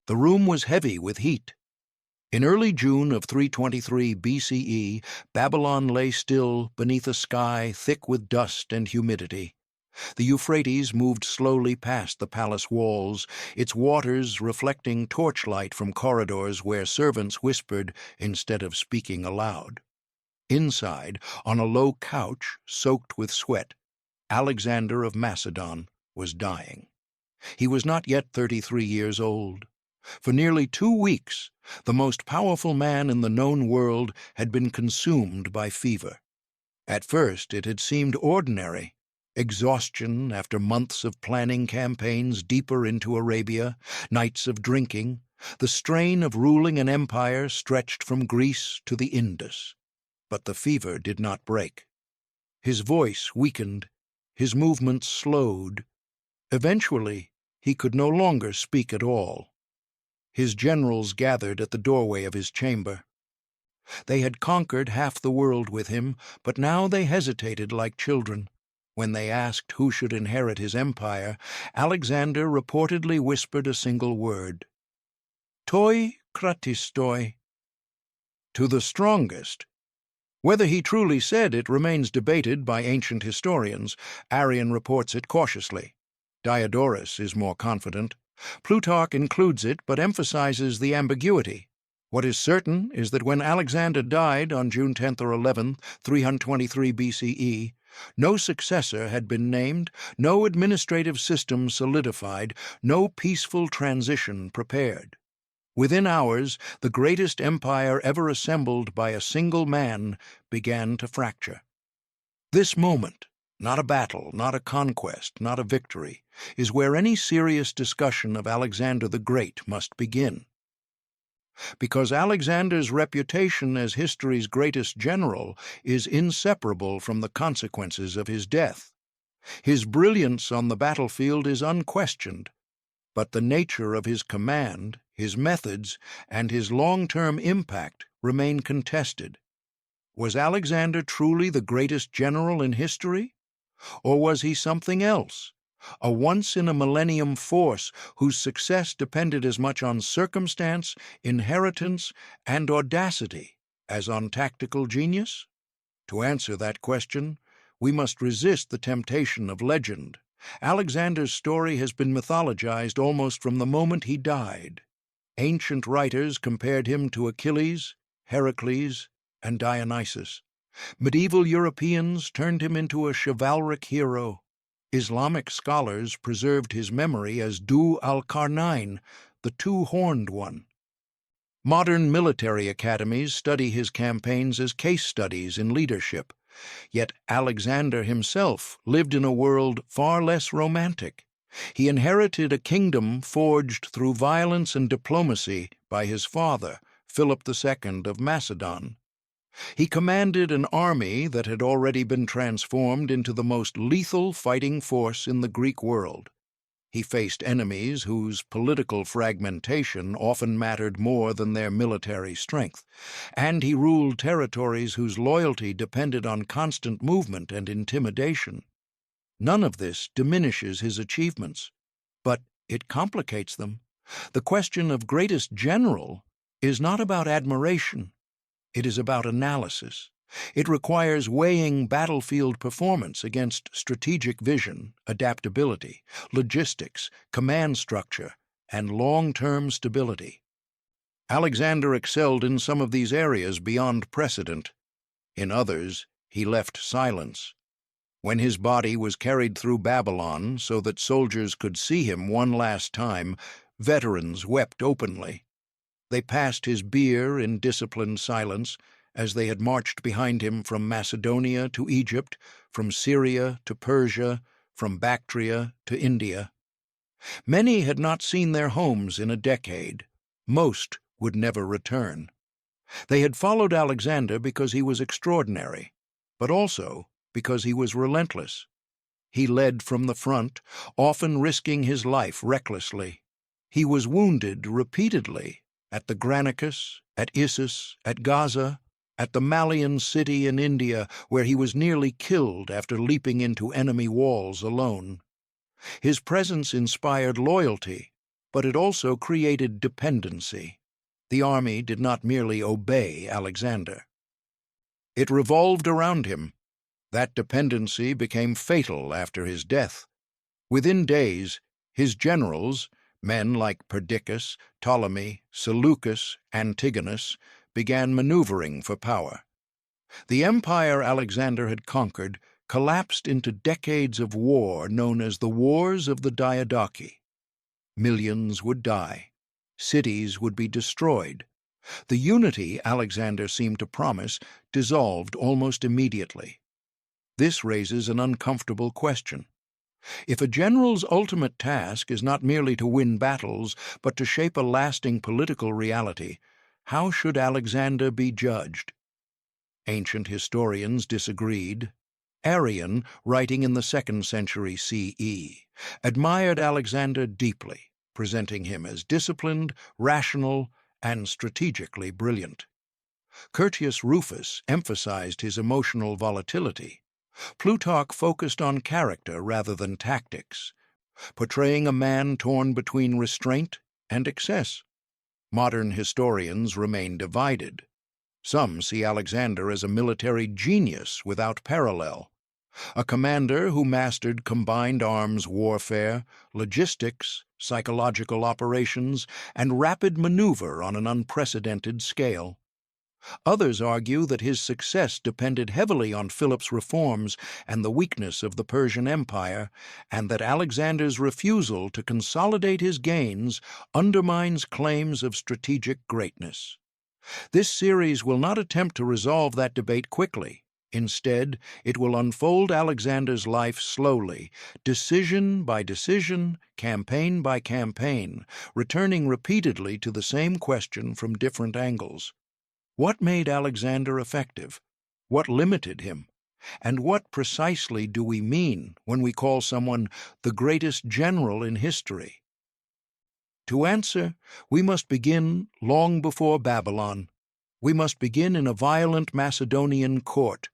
The room was heavy with heat. In early June of 323 BCE, Babylon lay still beneath a sky thick with dust and humidity. The Euphrates moved slowly past the palace walls, its waters reflecting torchlight from corridors where servants whispered instead of speaking aloud. Inside, on a low couch soaked with sweat, Alexander of Macedon was dying. He was not yet 33 years old. For nearly 2 weeks, the most powerful man in the known world had been consumed by fever. At first it had seemed ordinary. Exhaustion after months of planning campaigns deeper into Arabia, nights of drinking, the strain of ruling an empire stretched from Greece to the Indus. But the fever did not break. His voice weakened, his movements slowed. Eventually, he could no longer speak at all. His generals gathered at the doorway of his chamber. They had conquered half the world with him, but now they hesitated like children. When they asked who should inherit his empire, Alexander reportedly whispered a single word: "Toi kratistoi," to the strongest. Whether he truly said it remains debated by ancient historians. Arrian reports it cautiously. Diodorus is more confident. Plutarch includes it but emphasizes the ambiguity. What is certain is that when Alexander died on June 10th or 11th, 323 BCE, no successor had been named, no administrative system solidified, no peaceful transition prepared. Within hours, the greatest empire ever assembled by a single man began to fracture. This moment, not a battle, not a conquest, not a victory, is where any serious discussion of Alexander the Great must begin. Because Alexander's reputation as history's greatest general is inseparable from the consequences of his death. His brilliance on the battlefield is unquestioned, but the nature of his command, his methods, and his long-term impact remain contested. Was Alexander truly the greatest general in history? Or was he something else? A once-in-a-millennium force whose success depended as much on circumstance, inheritance, and audacity as on tactical genius? To answer that question, we must resist the temptation of legend. Alexander's story has been mythologized almost from the moment he died. Ancient writers compared him to Achilles, Heracles, and Dionysus. Medieval Europeans turned him into a chivalric hero. Islamic scholars preserved his memory as Du al-Qarnayn, the two-horned one. Modern military academies study his campaigns as case studies in leadership. Yet Alexander himself lived in a world far less romantic. He inherited a kingdom forged through violence and diplomacy by his father, Philip II of Macedon. He commanded an army that had already been transformed into the most lethal fighting force in the Greek world. He faced enemies whose political fragmentation often mattered more than their military strength, and he ruled territories whose loyalty depended on constant movement and intimidation. None of this diminishes his achievements, but it complicates them. The question of greatest general is not about admiration. It is about analysis. It requires weighing battlefield performance against strategic vision, adaptability, logistics, command structure, and long-term stability. Alexander excelled in some of these areas beyond precedent. In others, he left silence. When his body was carried through Babylon so that soldiers could see him one last time, veterans wept openly. They passed his bier in disciplined silence as they had marched behind him from Macedonia to Egypt, from Syria to Persia, from Bactria to India. Many had not seen their homes in a decade. Most would never return. They had followed Alexander because he was extraordinary, but also because he was relentless. He led from the front, often risking his life recklessly. He was wounded repeatedly at the Granicus, at Issus, at Gaza, at the Malian city in India, where he was nearly killed after leaping into enemy walls alone. His presence inspired loyalty, but it also created dependency. The army did not merely obey Alexander. It revolved around him. That dependency became fatal after his death. Within days, his generals, men like Perdiccas, Ptolemy, Seleucus, Antigonus, began maneuvering for power. The empire Alexander had conquered collapsed into decades of war known as the Wars of the Diadochi. Millions would die. Cities would be destroyed. The unity Alexander seemed to promise dissolved almost immediately. This raises an uncomfortable question. If a general's ultimate task is not merely to win battles, but to shape a lasting political reality, how should Alexander be judged? Ancient historians disagreed. Arrian, writing in the 2nd century CE, admired Alexander deeply, presenting him as disciplined, rational, and strategically brilliant. Curtius Rufus emphasized his emotional volatility. Plutarch focused on character rather than tactics, portraying a man torn between restraint and excess. Modern historians remain divided. Some see Alexander as a military genius without parallel, a commander who mastered combined arms warfare, logistics, psychological operations, and rapid maneuver on an unprecedented scale. Others argue that his success depended heavily on Philip's reforms and the weakness of the Persian Empire, and that Alexander's refusal to consolidate his gains undermines claims of strategic greatness. This series will not attempt to resolve that debate quickly. Instead, it will unfold Alexander's life slowly, decision by decision, campaign by campaign, returning repeatedly to the same question from different angles. What made Alexander effective? What limited him? And what precisely do we mean when we call someone the greatest general in history? To answer, we must begin long before Babylon. We must begin in a violent Macedonian court,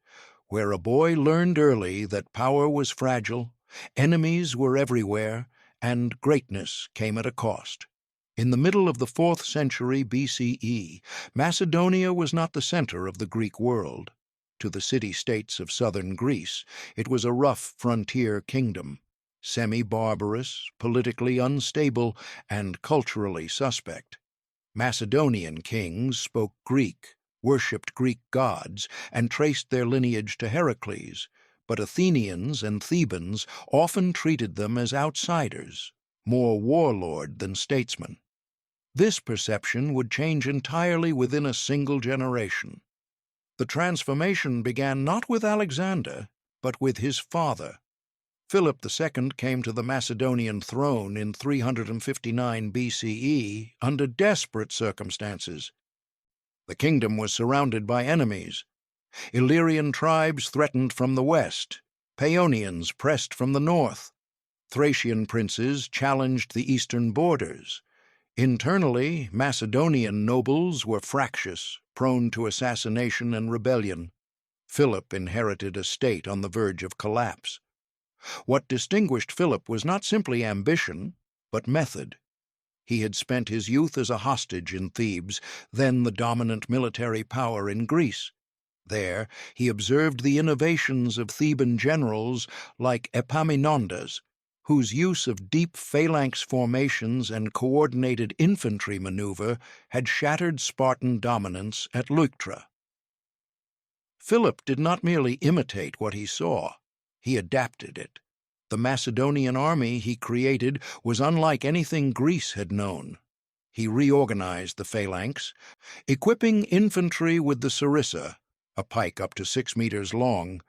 where a boy learned early that power was fragile, enemies were everywhere, and greatness came at a cost. In the middle of the 4th century BCE, Macedonia was not the center of the Greek world. To the city-states of southern Greece, it was a rough frontier kingdom, semi-barbarous, politically unstable, and culturally suspect. Macedonian kings spoke Greek, worshipped Greek gods, and traced their lineage to Heracles, but Athenians and Thebans often treated them as outsiders, more warlord than statesmen. This perception would change entirely within a single generation. The transformation began not with Alexander, but with his father. Philip II came to the Macedonian throne in 359 BCE under desperate circumstances. The kingdom was surrounded by enemies. Illyrian tribes threatened from the west, Paeonians pressed from the north. Thracian princes challenged the eastern borders. Internally, Macedonian nobles were fractious, prone to assassination and rebellion. Philip inherited a state on the verge of collapse. What distinguished Philip was not simply ambition, but method. He had spent his youth as a hostage in Thebes, then the dominant military power in Greece. There, he observed the innovations of Theban generals like Epaminondas, whose use of deep phalanx formations and coordinated infantry maneuver had shattered Spartan dominance at Leuctra. Philip did not merely imitate what he saw, he adapted it. The Macedonian army he created was unlike anything Greece had known. He reorganized the phalanx, equipping infantry with the sarissa, a pike up to 6 meters long,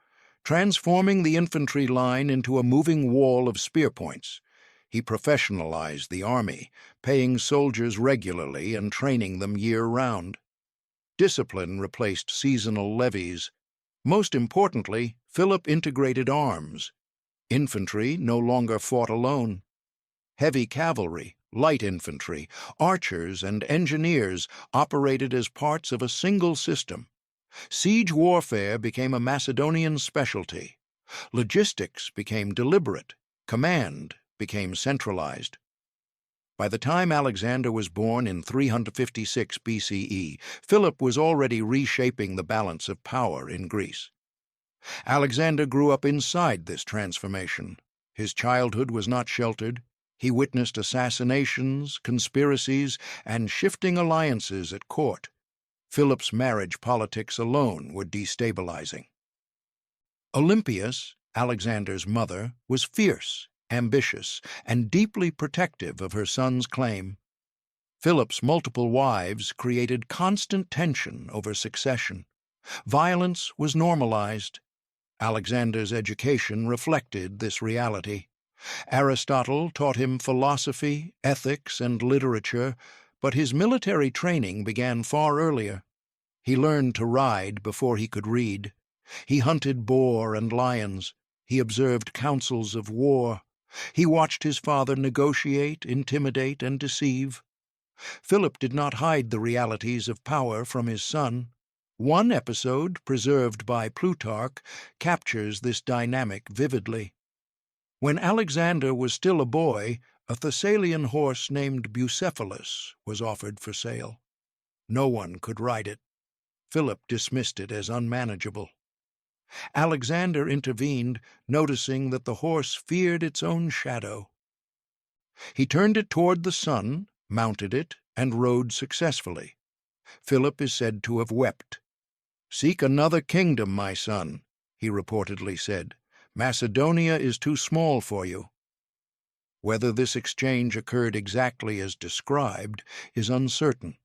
transforming the infantry line into a moving wall of spear points. He professionalized the army, paying soldiers regularly and training them year-round. Discipline replaced seasonal levies. Most importantly, Philip integrated arms. Infantry no longer fought alone. Heavy cavalry, light infantry, archers, and engineers operated as parts of a single system. Siege warfare became a Macedonian specialty. Logistics became deliberate. Command became centralized. By the time Alexander was born in 356 BCE, Philip was already reshaping the balance of power in Greece. Alexander grew up inside this transformation. His childhood was not sheltered. He witnessed assassinations, conspiracies, and shifting alliances at court. Philip's marriage politics alone were destabilizing. Olympias, Alexander's mother, was fierce, ambitious, and deeply protective of her son's claim. Philip's multiple wives created constant tension over succession. Violence was normalized. Alexander's education reflected this reality. Aristotle taught him philosophy, ethics, and literature, but his military training began far earlier. He learned to ride before he could read. He hunted boar and lions. He observed councils of war. He watched his father negotiate, intimidate, and deceive. Philip did not hide the realities of power from his son. One episode, preserved by Plutarch, captures this dynamic vividly. When Alexander was still a boy, a Thessalian horse named Bucephalus was offered for sale. No one could ride it. Philip dismissed it as unmanageable. Alexander intervened, noticing that the horse feared its own shadow. He turned it toward the sun, mounted it, and rode successfully. Philip is said to have wept. "Seek another kingdom, my son," he reportedly said. "Macedonia is too small for you." Whether this exchange occurred exactly as described is uncertain.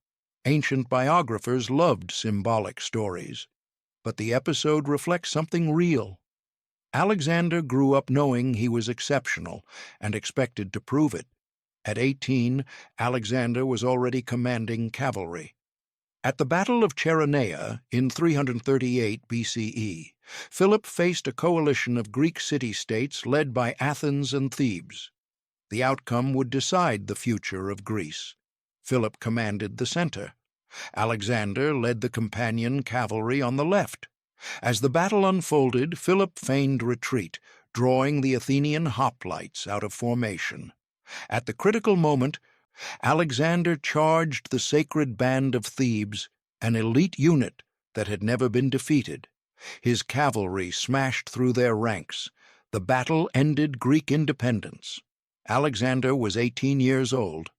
Ancient biographers loved symbolic stories, but the episode reflects something real. Alexander grew up knowing he was exceptional and expected to prove it. At 18, Alexander was already commanding cavalry. At the Battle of Cheronea in 338 BCE, Philip faced a coalition of Greek city-states led by Athens and Thebes. The outcome would decide the future of Greece. Philip commanded the center. Alexander led the companion cavalry on the left. As the battle unfolded, Philip feigned retreat, drawing the Athenian hoplites out of formation. At the critical moment, Alexander charged the sacred band of Thebes, an elite unit that had never been defeated. His cavalry smashed through their ranks. The battle ended Greek independence. Alexander was 18 years old.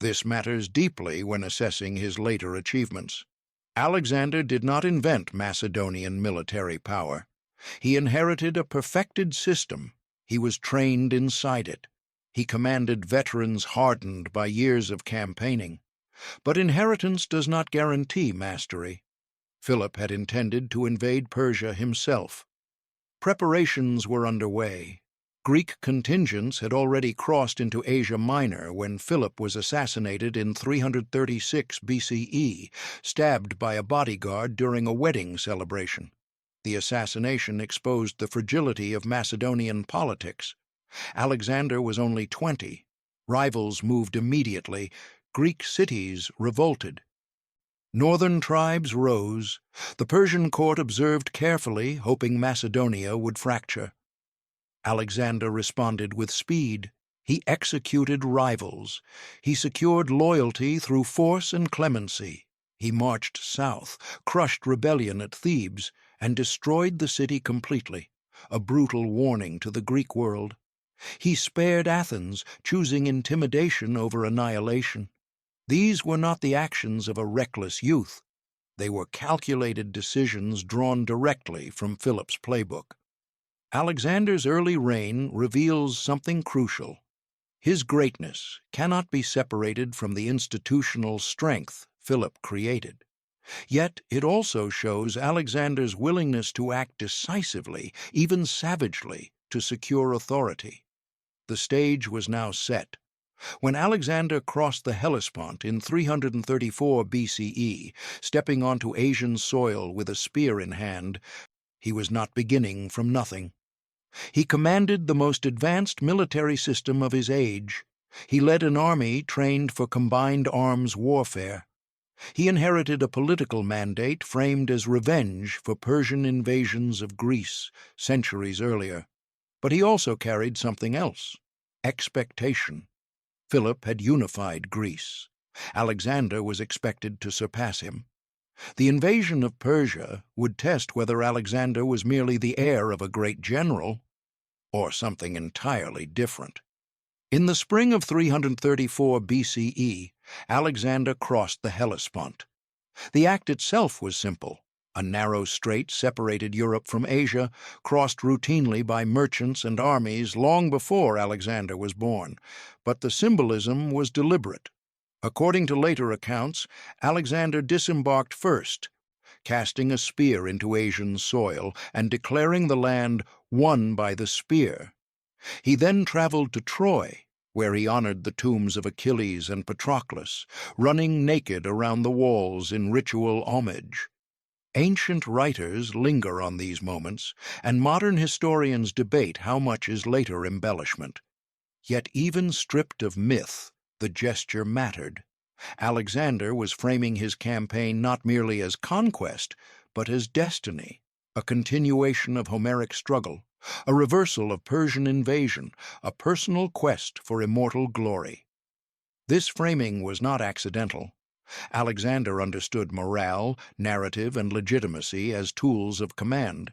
This matters deeply when assessing his later achievements. Alexander did not invent Macedonian military power. He inherited a perfected system. He was trained inside it. He commanded veterans hardened by years of campaigning. But inheritance does not guarantee mastery. Philip had intended to invade Persia himself. Preparations were underway. Greek contingents had already crossed into Asia Minor when Philip was assassinated in 336 BCE, stabbed by a bodyguard during a wedding celebration. The assassination exposed the fragility of Macedonian politics. Alexander was only 20. Rivals moved immediately. Greek cities revolted. Northern tribes rose. The Persian court observed carefully, hoping Macedonia would fracture. Alexander responded with speed. He executed rivals. He secured loyalty through force and clemency. He marched south, crushed rebellion at Thebes, and destroyed the city completely, a brutal warning to the Greek world. He spared Athens, choosing intimidation over annihilation. These were not the actions of a reckless youth. They were calculated decisions drawn directly from Philip's playbook. Alexander's early reign reveals something crucial. His greatness cannot be separated from the institutional strength Philip created. Yet it also shows Alexander's willingness to act decisively, even savagely, to secure authority. The stage was now set. When Alexander crossed the Hellespont in 334 BCE, stepping onto Asian soil with a spear in hand, he was not beginning from nothing. He commanded the most advanced military system of his age. He led an army trained for combined arms warfare. He inherited a political mandate framed as revenge for Persian invasions of Greece centuries earlier. But he also carried something else: expectation. Philip had unified Greece. Alexander was expected to surpass him. The invasion of Persia would test whether Alexander was merely the heir of a great general or something entirely different. In the spring of 334 BCE, Alexander crossed the Hellespont. The act itself was simple. A narrow strait separated Europe from Asia, crossed routinely by merchants and armies long before Alexander was born. But the symbolism was deliberate. According to later accounts, Alexander disembarked first, casting a spear into Asian soil and declaring the land won by the spear. He then traveled to Troy, where he honored the tombs of Achilles and Patroclus, running naked around the walls in ritual homage. Ancient writers linger on these moments, and modern historians debate how much is later embellishment. Yet even stripped of myth, the gesture mattered. Alexander was framing his campaign not merely as conquest, but as destiny, a continuation of Homeric struggle, a reversal of Persian invasion, a personal quest for immortal glory. This framing was not accidental. Alexander understood morale, narrative, and legitimacy as tools of command.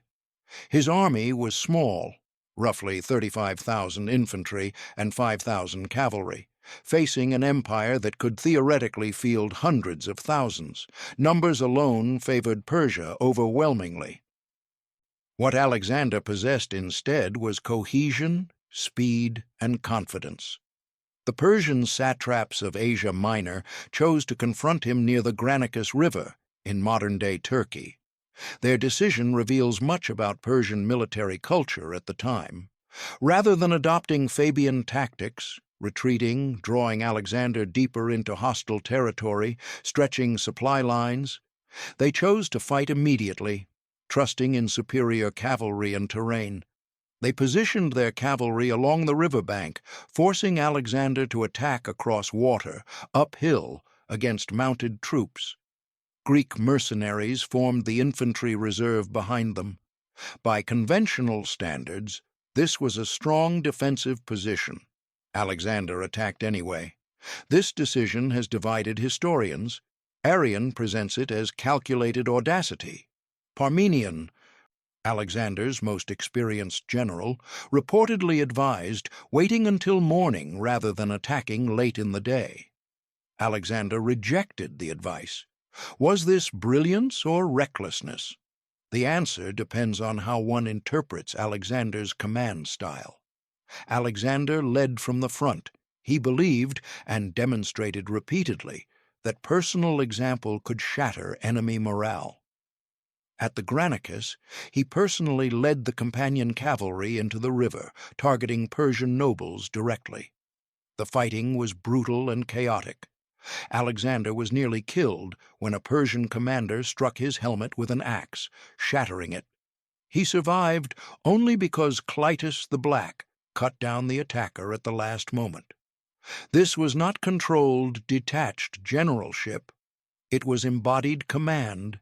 His army was small, roughly 35,000 infantry and 5,000 cavalry, facing an empire that could theoretically field hundreds of thousands. Numbers alone favored Persia overwhelmingly. What Alexander possessed instead was cohesion, speed, and confidence. The Persian satraps of Asia Minor chose to confront him near the Granicus River in modern-day Turkey. Their decision reveals much about Persian military culture at the time. Rather than adopting Fabian tactics, retreating, drawing Alexander deeper into hostile territory, stretching supply lines, they chose to fight immediately, trusting in superior cavalry and terrain. They positioned their cavalry along the riverbank, forcing Alexander to attack across water, uphill, against mounted troops. Greek mercenaries formed the infantry reserve behind them. By conventional standards, this was a strong defensive position. Alexander attacked anyway. This decision has divided historians. Arrian presents it as calculated audacity. Parmenion, Alexander's most experienced general, reportedly advised waiting until morning rather than attacking late in the day. Alexander rejected the advice. Was this brilliance or recklessness? The answer depends on how one interprets Alexander's command style. Alexander led from the front. He believed, and demonstrated repeatedly, that personal example could shatter enemy morale. At the Granicus, he personally led the companion cavalry into the river, targeting Persian nobles directly. The fighting was brutal and chaotic. Alexander was nearly killed when a Persian commander struck his helmet with an axe, shattering it. He survived only because Clytus the Black cut down the attacker at the last moment. This was not controlled, detached generalship. It was embodied command.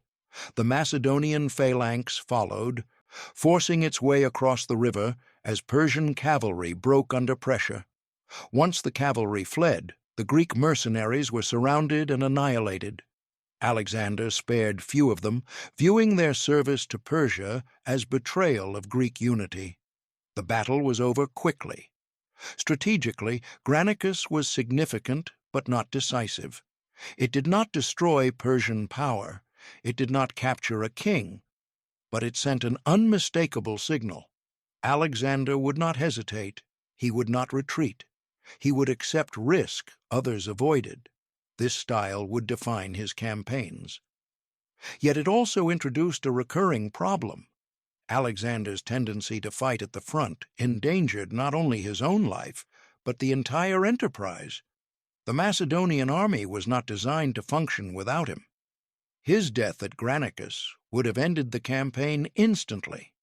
The Macedonian phalanx followed, forcing its way across the river as Persian cavalry broke under pressure. Once the cavalry fled, the Greek mercenaries were surrounded and annihilated. Alexander spared few of them, viewing their service to Persia as betrayal of Greek unity. The battle was over quickly. Strategically, Granicus was significant but not decisive. It did not destroy Persian power. It did not capture a king, but it sent an unmistakable signal. Alexander would not hesitate. He would not retreat. He would accept risk others avoided. This style would define his campaigns. Yet it also introduced a recurring problem. Alexander's tendency to fight at the front endangered not only his own life, but the entire enterprise. The Macedonian army was not designed to function without him. His death at Granicus would have ended the campaign instantly.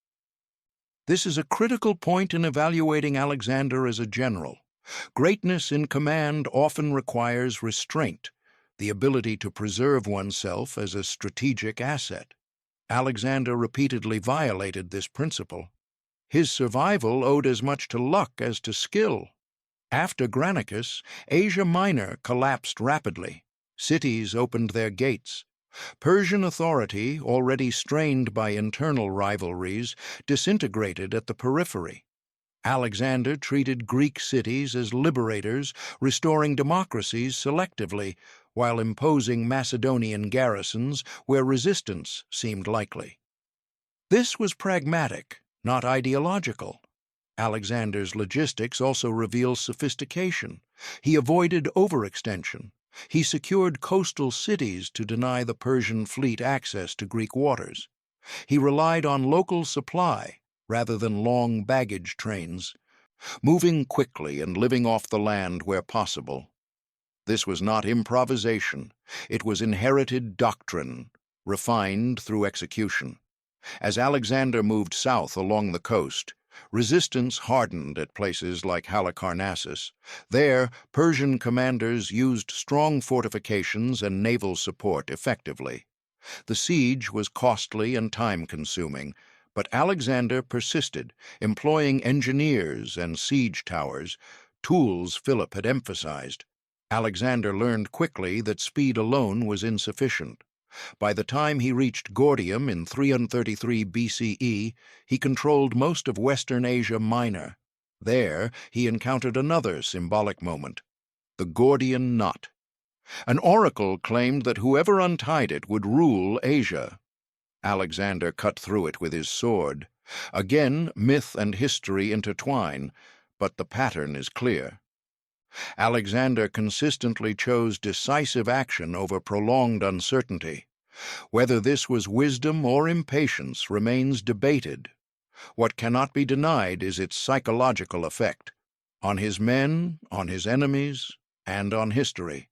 This is a critical point in evaluating Alexander as a general. Greatness in command often requires restraint, the ability to preserve oneself as a strategic asset. Alexander repeatedly violated this principle. His survival owed as much to luck as to skill. After Granicus, Asia Minor collapsed rapidly. Cities opened their gates. Persian authority, already strained by internal rivalries, disintegrated at the periphery. Alexander treated Greek cities as liberators, restoring democracies selectively, while imposing Macedonian garrisons where resistance seemed likely. This was pragmatic, not ideological. Alexander's logistics also reveal sophistication. He avoided overextension. He secured coastal cities to deny the Persian fleet access to Greek waters. He relied on local supply rather than long baggage trains, moving quickly and living off the land where possible. This was not improvisation. It was inherited doctrine, refined through execution. As Alexander moved south along the coast, resistance hardened at places like Halicarnassus. There, Persian commanders used strong fortifications and naval support effectively. The siege was costly and time-consuming, but Alexander persisted, employing engineers and siege towers, tools Philip had emphasized. Alexander learned quickly that speed alone was insufficient. By the time he reached Gordium in 333 BCE, he controlled most of Western Asia Minor. There, he encountered another symbolic moment, the Gordian knot. An oracle claimed that whoever untied it would rule Asia. Alexander cut through it with his sword. Again, myth and history intertwine, but the pattern is clear. Alexander consistently chose decisive action over prolonged uncertainty. Whether this was wisdom or impatience remains debated. What cannot be denied is its psychological effect on his men, on his enemies, and on history.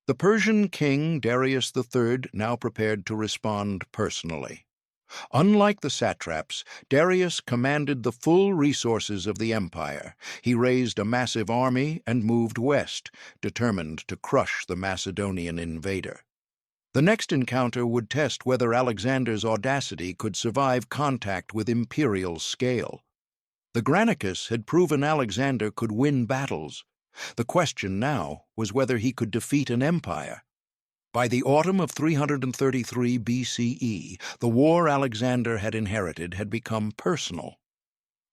The Persian king Darius III now prepared to respond personally. Unlike the satraps, Darius commanded the full resources of the empire. He raised a massive army and moved west, determined to crush the Macedonian invader. The next encounter would test whether Alexander's audacity could survive contact with imperial scale. The Granicus had proven Alexander could win battles. The question now was whether he could defeat an empire. By the autumn of 333 BCE, the war Alexander had inherited had become personal.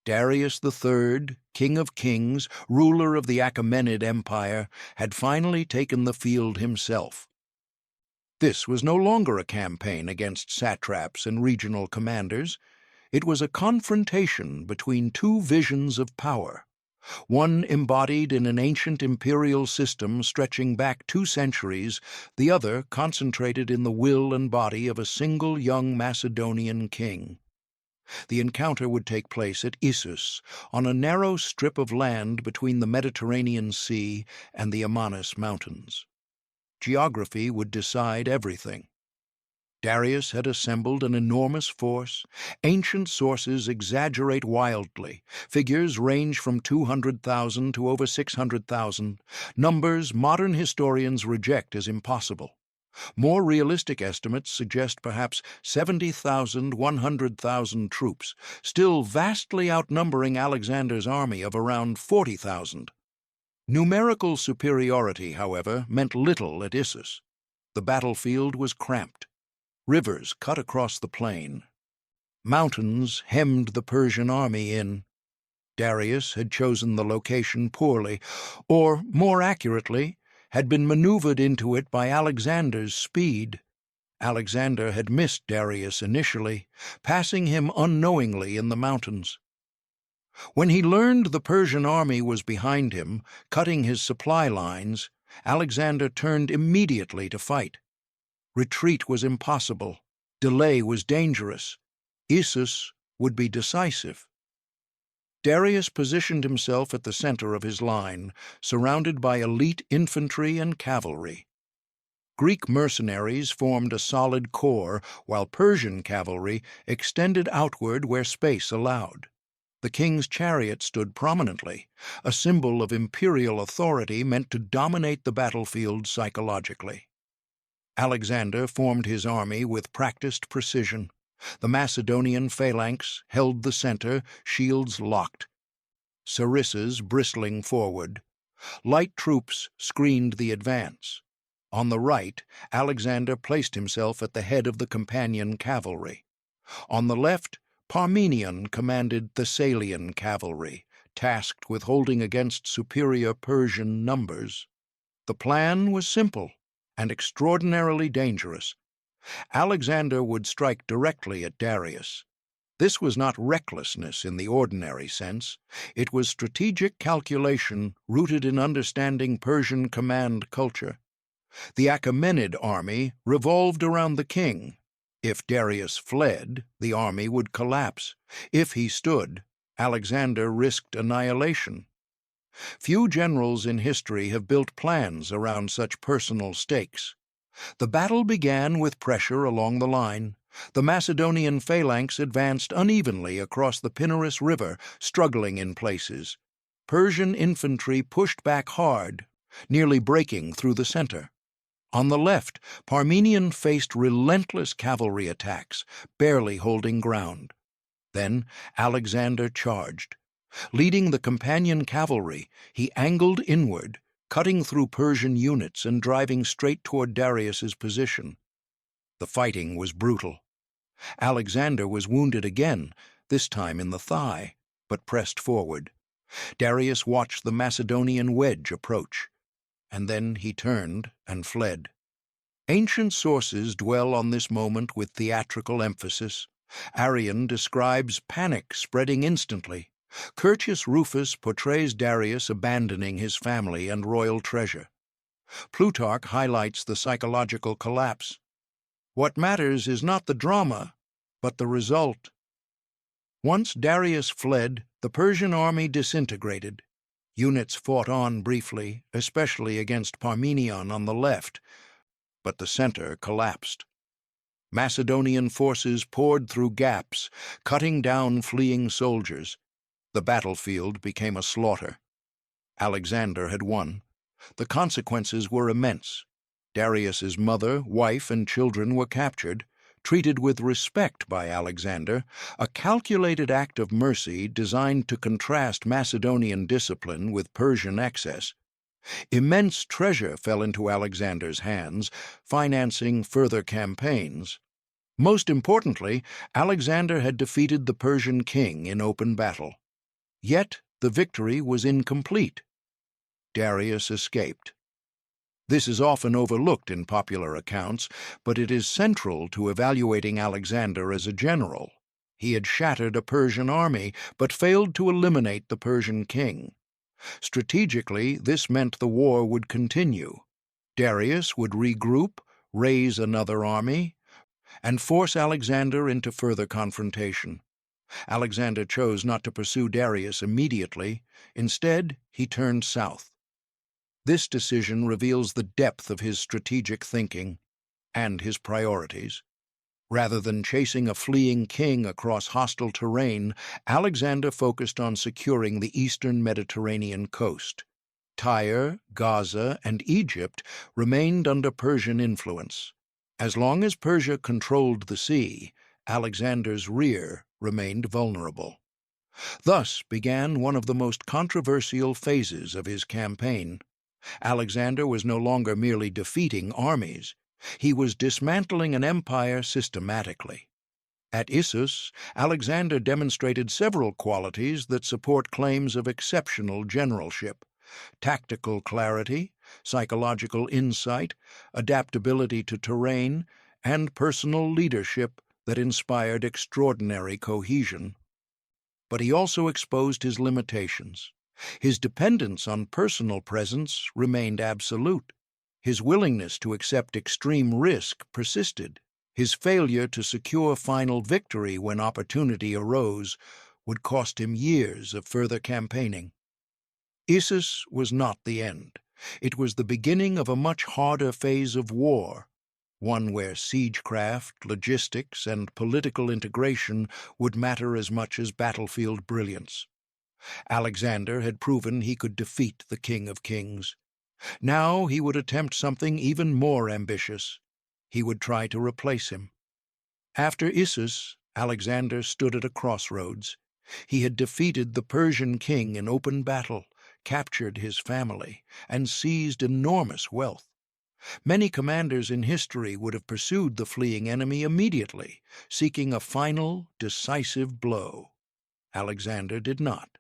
Darius III, King of Kings, ruler of the Achaemenid Empire, had finally taken the field himself. This was no longer a campaign against satraps and regional commanders. It was a confrontation between two visions of power, one embodied in an ancient imperial system stretching back 2 centuries, the other concentrated in the will and body of a single young Macedonian king. The encounter would take place at Issus, on a narrow strip of land between the Mediterranean Sea and the Amanus Mountains. Geography would decide everything. Darius had assembled an enormous force. Ancient sources exaggerate wildly. Figures range from 200,000 to over 600,000, numbers modern historians reject as impossible. More realistic estimates suggest perhaps 70,000, 100,000 troops, still vastly outnumbering Alexander's army of around 40,000. Numerical superiority, however, meant little at Issus. The battlefield was cramped. Rivers cut across the plain. Mountains hemmed the Persian army in. Darius had chosen the location poorly, or, more accurately, had been maneuvered into it by Alexander's speed. Alexander had missed Darius initially, passing him unknowingly in the mountains. When he learned the Persian army was behind him, cutting his supply lines, Alexander turned immediately to fight. Retreat was impossible. Delay was dangerous. Issus would be decisive. Darius positioned himself at the center of his line, surrounded by elite infantry and cavalry. Greek mercenaries formed a solid core, while Persian cavalry extended outward where space allowed. The king's chariot stood prominently, a symbol of imperial authority meant to dominate the battlefield psychologically. Alexander formed his army with practiced precision. The Macedonian phalanx held the center, shields locked. Sarissas bristling forward, Light troops screened the advance. On the right, Alexander placed himself at the head of the companion cavalry. On the left, Parmenion commanded Thessalian cavalry, tasked with holding against superior Persian numbers. The plan was simple and extraordinarily dangerous. Alexander would strike directly at Darius. This was not recklessness in the ordinary sense. It was strategic calculation rooted in understanding Persian command culture. The Achaemenid army revolved around the king. If Darius fled, the army would collapse. If he stood, Alexander risked annihilation. Few generals in history have built plans around such personal stakes. The battle began with pressure along the line. The Macedonian phalanx advanced unevenly across the Pinarus River, struggling in places. Persian infantry pushed back hard, nearly breaking through the center. On the left, Parmenion faced relentless cavalry attacks, barely holding ground. Then Alexander charged. Leading the companion cavalry, he angled inward, cutting through Persian units and driving straight toward Darius's position. The fighting was brutal. Alexander was wounded again, this time in the thigh, but pressed forward. Darius watched the Macedonian wedge approach, and then he turned and fled. Ancient sources dwell on this moment with theatrical emphasis. Arrian describes panic spreading instantly. Curtius Rufus portrays Darius abandoning his family and royal treasure. Plutarch highlights the psychological collapse. What matters is not the drama, but the result. Once Darius fled, the Persian army disintegrated. Units fought on briefly, especially against Parmenion on the left, but the center collapsed. Macedonian forces poured through gaps, cutting down fleeing soldiers. The battlefield became a slaughter. Alexander had won. The consequences were immense. Darius's mother, wife, and children were captured, treated with respect by Alexander, a calculated act of mercy designed to contrast Macedonian discipline with Persian excess. Immense treasure fell into Alexander's hands, financing further campaigns. Most importantly, Alexander had defeated the Persian king in open battle. Yet the victory was incomplete. Darius escaped. This is often overlooked in popular accounts, but it is central to evaluating Alexander as a general. He had shattered a Persian army, but failed to eliminate the Persian king. Strategically, this meant the war would continue. Darius would regroup, raise another army, and force Alexander into further confrontation. Alexander chose not to pursue Darius immediately. Instead, he turned south. This decision reveals the depth of his strategic thinking and his priorities. Rather than chasing a fleeing king across hostile terrain, Alexander focused on securing the eastern Mediterranean coast. Tyre, Gaza, and Egypt remained under Persian influence. As long as Persia controlled the sea, Alexander's rear remained vulnerable. Thus began one of the most controversial phases of his campaign. Alexander was no longer merely defeating armies. He was dismantling an empire systematically. At Issus, Alexander demonstrated several qualities that support claims of exceptional generalship: tactical clarity, psychological insight, adaptability to terrain, and personal leadership that inspired extraordinary cohesion. But he also exposed his limitations. His dependence on personal presence remained absolute. His willingness to accept extreme risk persisted. His failure to secure final victory when opportunity arose would cost him years of further campaigning. Issus was not the end. It was the beginning of a much harder phase of war, one where siegecraft, logistics, and political integration would matter as much as battlefield brilliance. Alexander had proven he could defeat the King of Kings. Now he would attempt something even more ambitious. He would try to replace him. After Issus, Alexander stood at a crossroads. He had defeated the Persian king in open battle, captured his family, and seized enormous wealth. Many commanders in history would have pursued the fleeing enemy immediately, seeking a final, decisive blow. Alexander did not.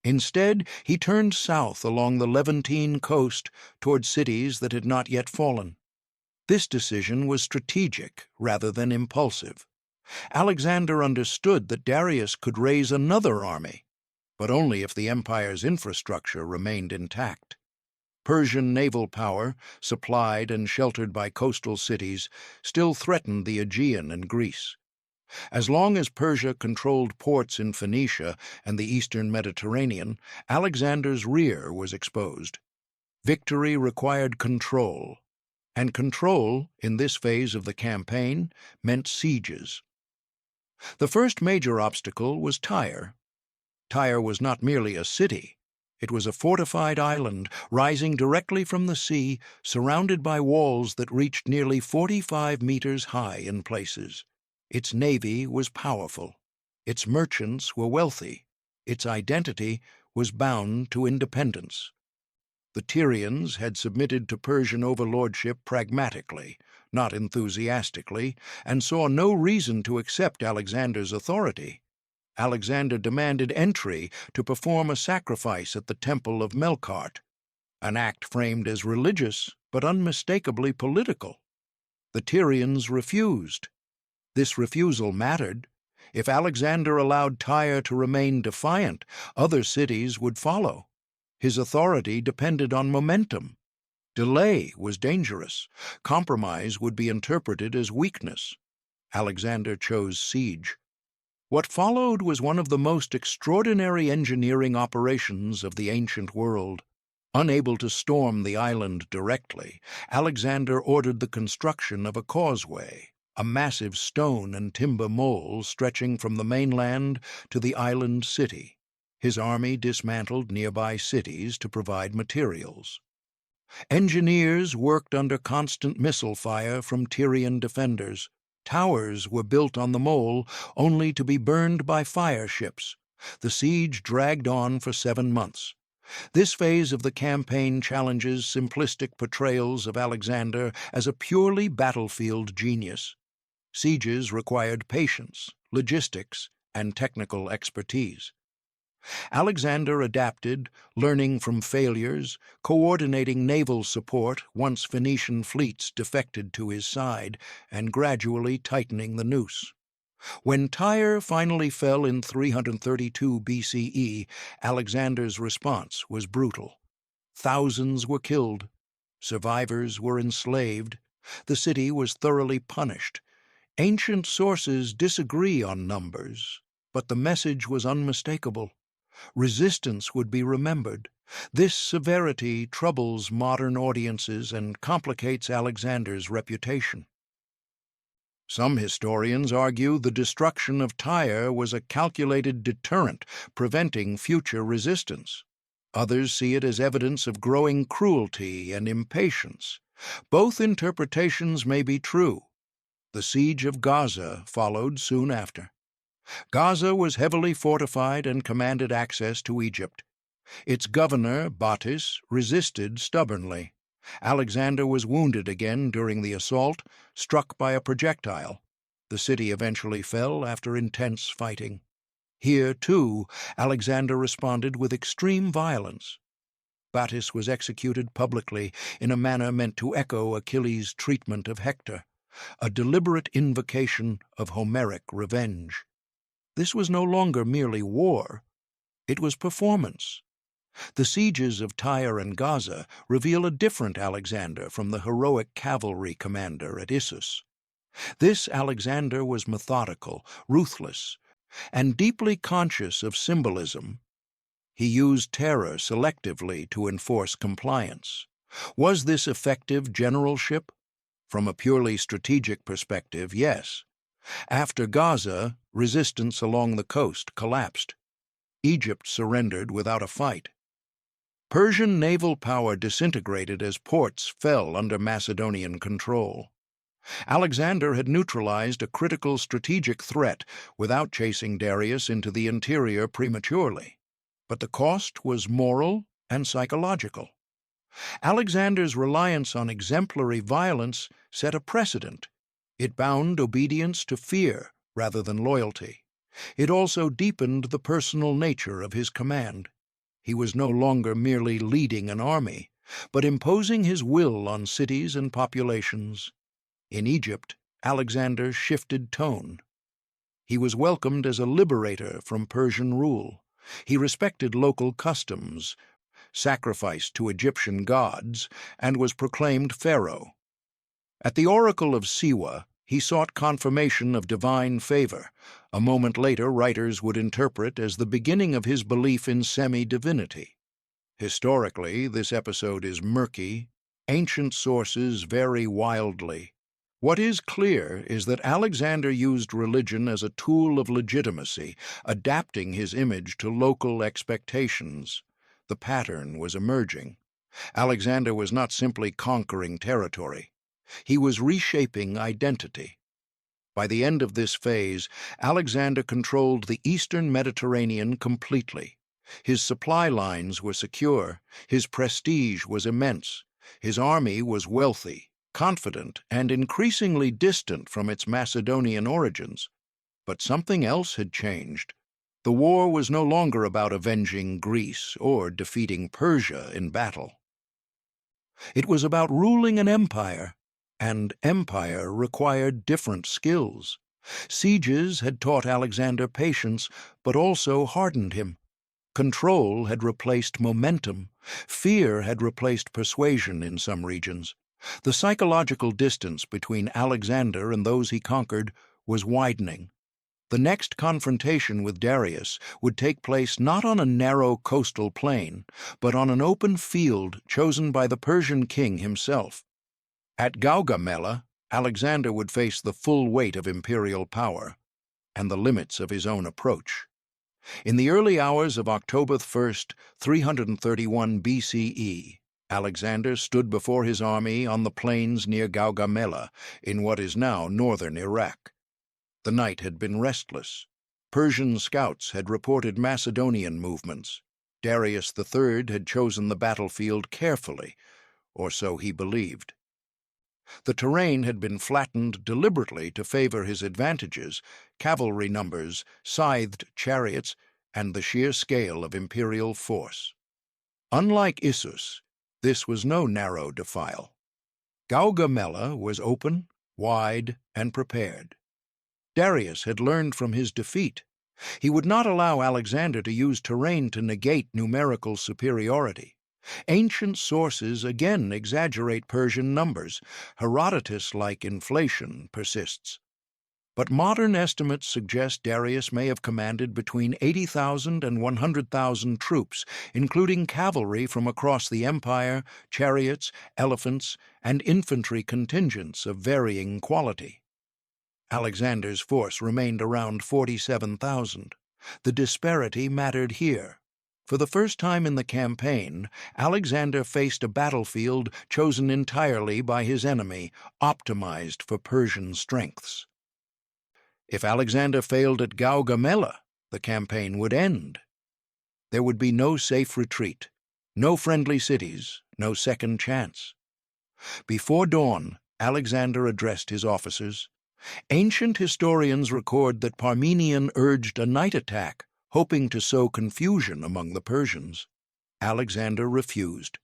Instead, he turned south along the Levantine coast toward cities that had not yet fallen. This decision was strategic rather than impulsive. Alexander understood that Darius could raise another army, but only if the empire's infrastructure remained intact. Persian naval power, supplied and sheltered by coastal cities, still threatened the Aegean and Greece. As long as Persia controlled ports in Phoenicia and the eastern Mediterranean, Alexander's rear was exposed. Victory required control, and control, in this phase of the campaign, meant sieges. The first major obstacle was Tyre. Tyre was not merely a city. It was a fortified island rising directly from the sea, surrounded by walls that reached nearly 45 meters high in places. Its navy was powerful. Its merchants were wealthy. Its identity was bound to independence. The Tyrians had submitted to Persian overlordship pragmatically, not enthusiastically, and saw no reason to accept Alexander's authority. Alexander demanded entry to perform a sacrifice at the temple of Melkart, an act framed as religious but unmistakably political. The Tyrians refused. This refusal mattered. If Alexander allowed Tyre to remain defiant, other cities would follow. His authority depended on momentum. Delay was dangerous. Compromise would be interpreted as weakness. Alexander chose siege. What followed was one of the most extraordinary engineering operations of the ancient world. Unable to storm the island directly, Alexander ordered the construction of a causeway, a massive stone and timber mole stretching from the mainland to the island city. His army dismantled nearby cities to provide materials. Engineers worked under constant missile fire from Tyrian defenders. Towers were built on the mole, only to be burned by fire ships. The siege dragged on for 7 months. This phase of the campaign challenges simplistic portrayals of Alexander as a purely battlefield genius. Sieges required patience, logistics, and technical expertise. Alexander adapted, learning from failures, coordinating naval support once Phoenician fleets defected to his side, and gradually tightening the noose. When Tyre finally fell in 332 BCE, Alexander's response was brutal. Thousands were killed. Survivors were enslaved. The city was thoroughly punished. Ancient sources disagree on numbers, but the message was unmistakable. Resistance would be remembered. This severity troubles modern audiences and complicates Alexander's reputation. Some historians argue the destruction of Tyre was a calculated deterrent, preventing future resistance. Others see it as evidence of growing cruelty and impatience. Both interpretations may be true. The siege of Gaza followed soon after. Gaza was heavily fortified and commanded access to Egypt. Its governor, Bottis, resisted stubbornly. Alexander was wounded again during the assault, struck by a projectile. The city eventually fell after intense fighting. Here, too, Alexander responded with extreme violence. Bottis was executed publicly in a manner meant to echo Achilles' treatment of Hector, a deliberate invocation of Homeric revenge. This was no longer merely war. It was performance. The sieges of Tyre and Gaza reveal a different Alexander from the heroic cavalry commander at Issus. This Alexander was methodical, ruthless, and deeply conscious of symbolism. He used terror selectively to enforce compliance. Was this effective generalship? From a purely strategic perspective, yes. After Gaza, resistance along the coast collapsed. Egypt surrendered without a fight. Persian naval power disintegrated as ports fell under Macedonian control. Alexander had neutralized a critical strategic threat without chasing Darius into the interior prematurely. but the cost was moral and psychological. Alexander's reliance on exemplary violence set a precedent. It bound obedience to fear rather than loyalty. It also deepened the personal nature of his command. He was no longer merely leading an army, but imposing his will on cities and populations. In Egypt, Alexander shifted tone. He was welcomed as a liberator from Persian rule. He respected local customs, sacrificed to Egyptian gods, and was proclaimed pharaoh. At the oracle of Siwa, he sought confirmation of divine favor. A moment later, writers would interpret as the beginning of his belief in semi-divinity. Historically, this episode is murky. Ancient sources vary wildly. What is clear is that Alexander used religion as a tool of legitimacy, adapting his image to local expectations. The pattern was emerging. Alexander was not simply conquering territory. He was reshaping identity. By the end of this phase, Alexander controlled the eastern Mediterranean completely. His supply lines were secure, his prestige was immense, his army was wealthy, confident, and increasingly distant from its Macedonian origins. But something else had changed. The war was no longer about avenging Greece or defeating Persia in battle. It was about ruling an empire, and empire required different skills. Sieges had taught Alexander patience, but also hardened him. Control had replaced momentum. Fear had replaced persuasion in some regions. The psychological distance between Alexander and those he conquered was widening. The next confrontation with Darius would take place not on a narrow coastal plain, but on an open field chosen by the Persian king himself. At Gaugamela, Alexander would face the full weight of imperial power and the limits of his own approach. In the early hours of October 1st, 331 BCE, Alexander stood before his army on the plains near Gaugamela, in what is now northern Iraq. The night had been restless. Persian scouts had reported Macedonian movements. Darius III had chosen the battlefield carefully, or so he believed. The terrain had been flattened deliberately to favor his advantages: cavalry numbers, scythed chariots, and the sheer scale of imperial force. Unlike Issus, this was no narrow defile. Gaugamela was open, wide, and prepared. Darius had learned from his defeat. He would not allow Alexander to use terrain to negate numerical superiority. Ancient sources again exaggerate Persian numbers. Herodotus-like inflation persists. But modern estimates suggest Darius may have commanded between 80,000 and 100,000 troops, including cavalry from across the empire, chariots, elephants, and infantry contingents of varying quality. Alexander's force remained around 47,000. The disparity mattered here. For the first time in the campaign, Alexander faced a battlefield chosen entirely by his enemy, optimized for Persian strengths. If Alexander failed at Gaugamela, the campaign would end. There would be no safe retreat, no friendly cities, no second chance. Before dawn, Alexander addressed his officers. Ancient historians record that Parmenion urged a night attack, hoping to sow confusion among the Persians. Alexander refused.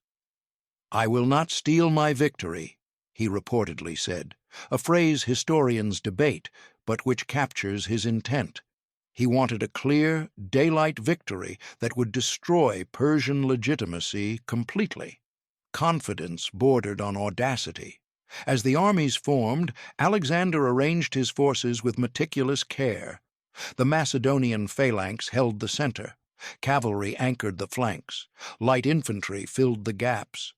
"I will not steal my victory," he reportedly said, a phrase historians debate, but which captures his intent. He wanted a clear, daylight victory that would destroy Persian legitimacy completely. Confidence bordered on audacity. As the armies formed, Alexander arranged his forces with meticulous care. The Macedonian phalanx held the center. Cavalry anchored the flanks. Light infantry filled the gaps.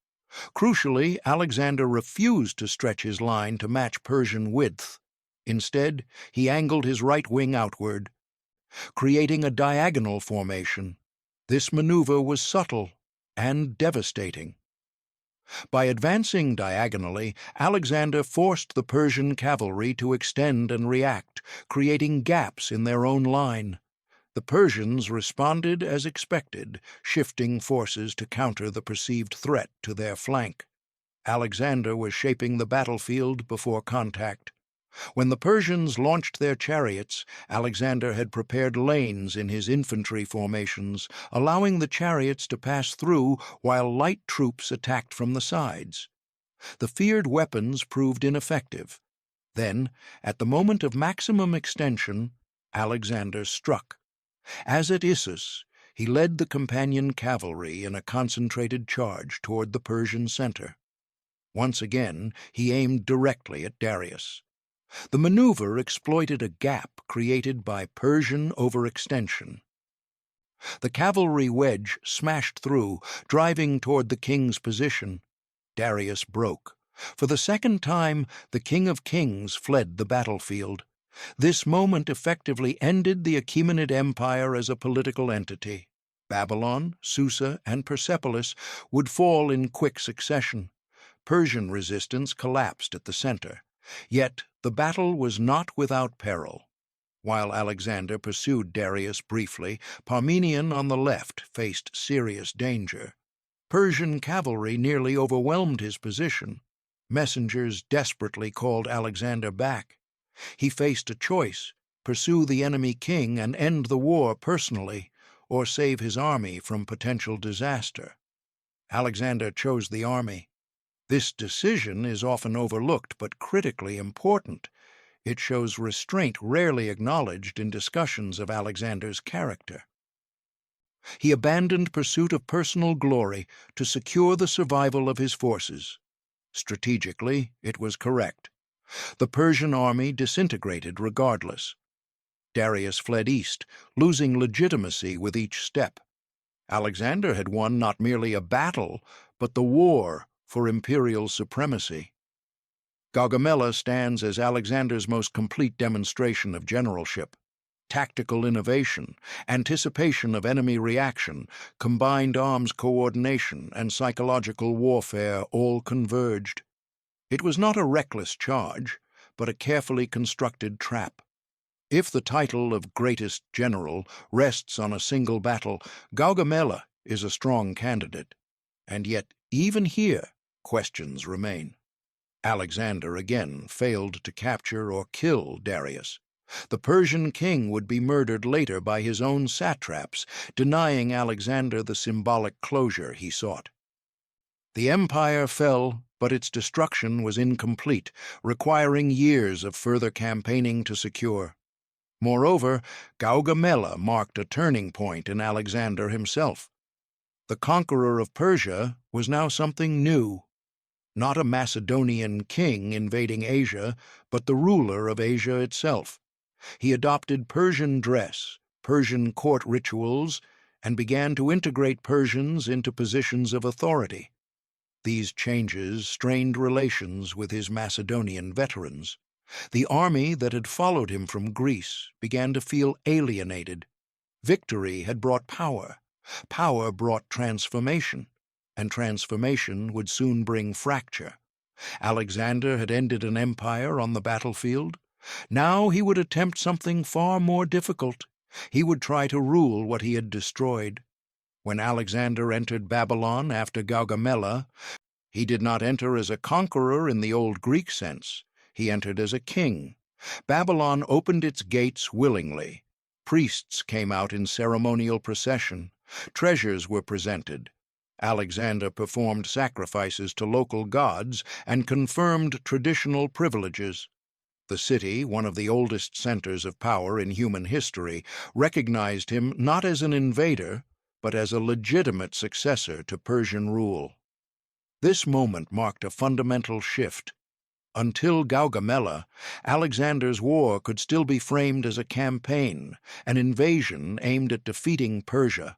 Crucially, Alexander refused to stretch his line to match Persian width. Instead, he angled his right wing outward, creating a diagonal formation. This maneuver was subtle and devastating. By advancing diagonally, Alexander forced the Persian cavalry to extend and react, creating gaps in their own line. The Persians responded as expected, shifting forces to counter the perceived threat to their flank. Alexander was shaping the battlefield before contact. When the Persians launched their chariots, Alexander had prepared lanes in his infantry formations, allowing the chariots to pass through while light troops attacked from the sides. The feared weapons proved ineffective. Then, at the moment of maximum extension, Alexander struck. As at Issus, he led the companion cavalry in a concentrated charge toward the Persian center. Once again, he aimed directly at Darius. The maneuver exploited a gap created by Persian overextension. The cavalry wedge smashed through, driving toward the king's position. Darius broke. For the second time, the King of Kings fled the battlefield. This moment effectively ended the Achaemenid Empire as a political entity. Babylon, Susa, and Persepolis would fall in quick succession. Persian resistance collapsed at the center. Yet the battle was not without peril. While Alexander pursued Darius briefly, Parmenion on the left faced serious danger. Persian cavalry nearly overwhelmed his position. Messengers desperately called Alexander back. He faced a choice: pursue the enemy king and end the war personally, or save his army from potential disaster. Alexander chose the army. This decision is often overlooked but critically important. It shows restraint rarely acknowledged in discussions of Alexander's character. He abandoned pursuit of personal glory to secure the survival of his forces. Strategically, it was correct. The Persian army disintegrated regardless. Darius fled east, losing legitimacy with each step. Alexander had won not merely a battle, but the war for imperial supremacy. Gaugamela stands as Alexander's most complete demonstration of generalship. Tactical innovation, anticipation of enemy reaction, combined arms coordination, and psychological warfare all converged. It was not a reckless charge, but a carefully constructed trap. If the title of greatest general rests on a single battle, Gaugamela is a strong candidate. And yet, even here, questions remain. Alexander again failed to capture or kill Darius. The Persian king would be murdered later by his own satraps, denying Alexander the symbolic closure he sought. The empire fell, but its destruction was incomplete, requiring years of further campaigning to secure. Moreover, Gaugamela marked a turning point in Alexander himself. The conqueror of Persia was now something new. Not a Macedonian king invading Asia, but the ruler of Asia itself. He adopted Persian dress, Persian court rituals, and began to integrate Persians into positions of authority. These changes strained relations with his Macedonian veterans. The army that had followed him from Greece began to feel alienated. Victory had brought power. Power brought transformation, and transformation would soon bring fracture. Alexander had ended an empire on the battlefield. Now he would attempt something far more difficult. He would try to rule what he had destroyed. When Alexander entered Babylon after Gaugamela, he did not enter as a conqueror in the old Greek sense. He entered as a king. Babylon opened its gates willingly. Priests came out in ceremonial procession. Treasures were presented. Alexander performed sacrifices to local gods and confirmed traditional privileges. The city, one of the oldest centers of power in human history, recognized him not as an invader, but as a legitimate successor to Persian rule. This moment marked a fundamental shift. Until Gaugamela, Alexander's war could still be framed as a campaign, an invasion aimed at defeating Persia.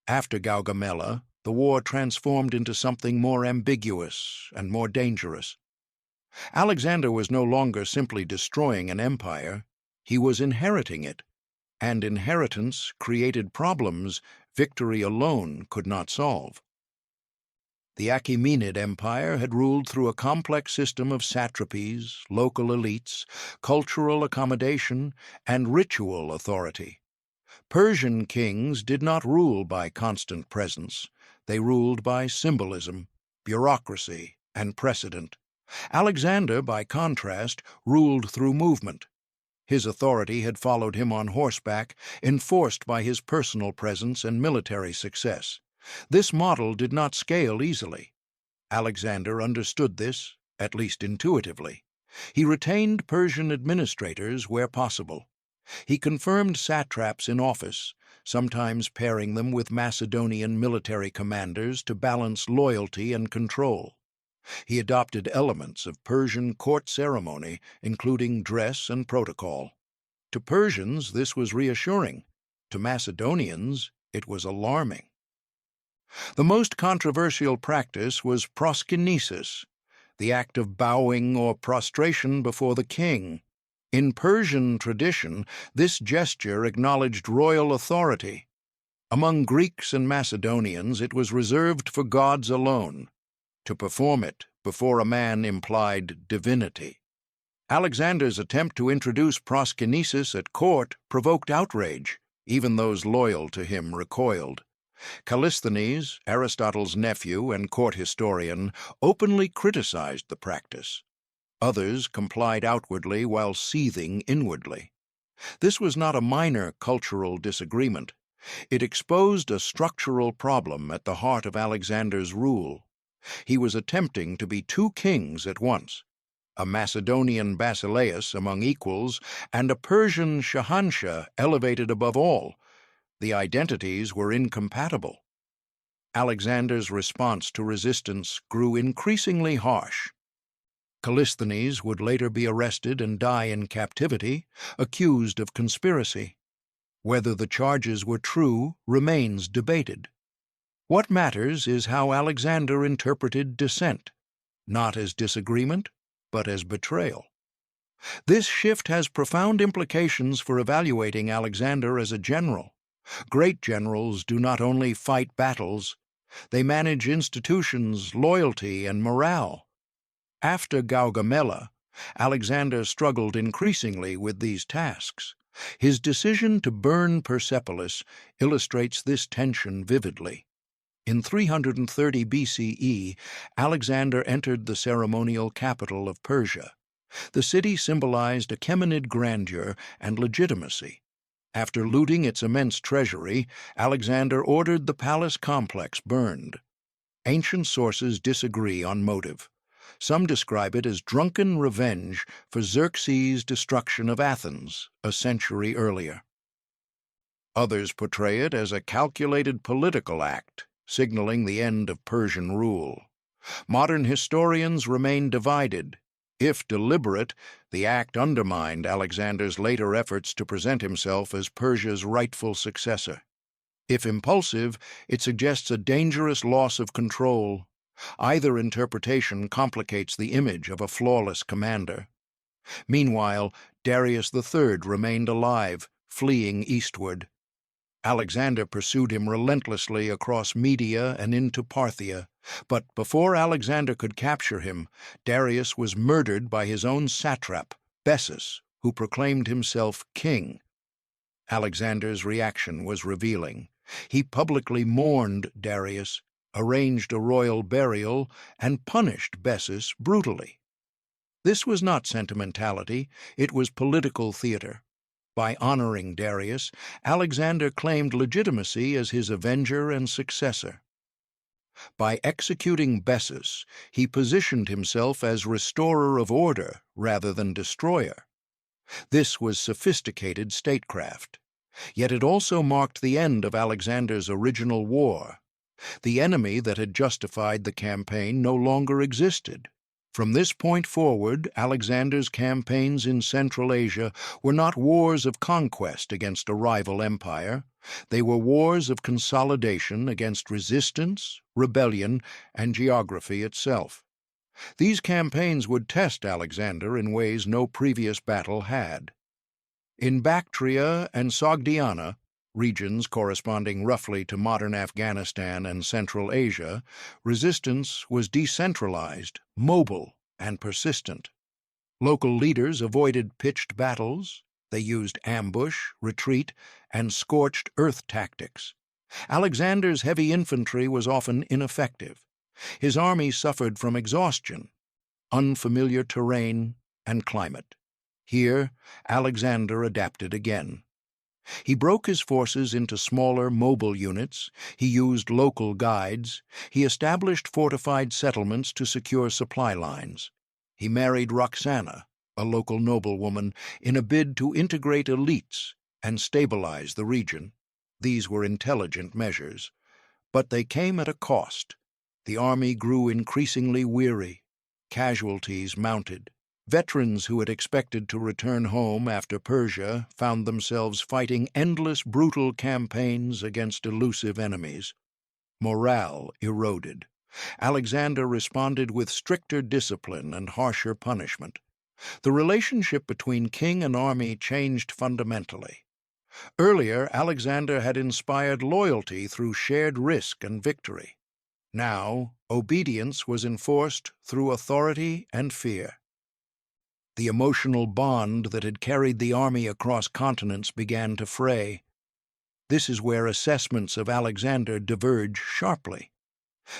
After Gaugamela, the war transformed into something more ambiguous and more dangerous. Alexander was no longer simply destroying an empire, he was inheriting it, and inheritance created problems victory alone could not solve. The Achaemenid Empire had ruled through a complex system of satrapies, local elites, cultural accommodation, and ritual authority. Persian kings did not rule by constant presence. They ruled by symbolism, bureaucracy, and precedent. Alexander, by contrast, ruled through movement. His authority had followed him on horseback, enforced by his personal presence and military success. This model did not scale easily. Alexander understood this, at least intuitively. He retained Persian administrators where possible. He confirmed satraps in office, sometimes pairing them with Macedonian military commanders to balance loyalty and control. He adopted elements of Persian court ceremony, including dress and protocol. To Persians, this was reassuring. To Macedonians, it was alarming. The most controversial practice was proskinesis, the act of bowing or prostration before the king. In Persian tradition, this gesture acknowledged royal authority. Among Greeks and Macedonians, it was reserved for gods alone. To perform it before a man implied divinity. Alexander's attempt to introduce proskinesis at court provoked outrage. Even those loyal to him recoiled. Callisthenes, Aristotle's nephew and court historian, openly criticized the practice. Others complied outwardly while seething inwardly. This was not a minor cultural disagreement. It exposed a structural problem at the heart of Alexander's rule. He was attempting to be two kings at once, a Macedonian basileus among equals and a Persian shahanshah elevated above all. The identities were incompatible. Alexander's response to resistance grew increasingly harsh. Callisthenes would later be arrested and die in captivity, accused of conspiracy. Whether the charges were true remains debated. What matters is how Alexander interpreted dissent, not as disagreement, but as betrayal. This shift has profound implications for evaluating Alexander as a general. Great generals do not only fight battles, they manage institutions, loyalty, and morale. After Gaugamela, Alexander struggled increasingly with these tasks. His decision to burn Persepolis illustrates this tension vividly. In 330 BCE, Alexander entered the ceremonial capital of Persia. The city symbolized Achaemenid grandeur and legitimacy. After looting its immense treasury, Alexander ordered the palace complex burned. Ancient sources disagree on motive. Some describe it as drunken revenge for Xerxes' destruction of Athens a century earlier. Others portray it as a calculated political act, signaling the end of Persian rule. Modern historians remain divided. If deliberate, the act undermined Alexander's later efforts to present himself as Persia's rightful successor. If impulsive, it suggests a dangerous loss of control. Either interpretation complicates the image of a flawless commander. Meanwhile, Darius III remained alive, fleeing eastward. Alexander pursued him relentlessly across Media and into Parthia, but before Alexander could capture him, Darius was murdered by his own satrap, Bessus, who proclaimed himself king. Alexander's reaction was revealing. He publicly mourned Darius, arranged a royal burial, and punished Bessus brutally. This was not sentimentality, it was political theater. By honoring Darius, Alexander claimed legitimacy as his avenger and successor. By executing Bessus, he positioned himself as restorer of order rather than destroyer. This was sophisticated statecraft. Yet it also marked the end of Alexander's original war. The enemy that had justified the campaign no longer existed. From this point forward, Alexander's campaigns in Central Asia were not wars of conquest against a rival empire. They were wars of consolidation against resistance, rebellion, and geography itself. These campaigns would test Alexander in ways no previous battle had. In Bactria and Sogdiana, regions corresponding roughly to modern Afghanistan and Central Asia, resistance was decentralized, mobile, and persistent. Local leaders avoided pitched battles. They used ambush, retreat, and scorched earth tactics. Alexander's heavy infantry was often ineffective. His army suffered from exhaustion, unfamiliar terrain, and climate. Here, Alexander adapted again. He broke his forces into smaller, mobile units, he used local guides, he established fortified settlements to secure supply lines. He married Roxana, a local noblewoman, in a bid to integrate elites and stabilize the region. These were intelligent measures, but they came at a cost. The army grew increasingly weary. Casualties mounted. Veterans who had expected to return home after Persia found themselves fighting endless, brutal campaigns against elusive enemies. Morale eroded. Alexander responded with stricter discipline and harsher punishment. The relationship between king and army changed fundamentally. Earlier, Alexander had inspired loyalty through shared risk and victory. Now, obedience was enforced through authority and fear. The emotional bond that had carried the army across continents began to fray. This is where assessments of Alexander diverge sharply.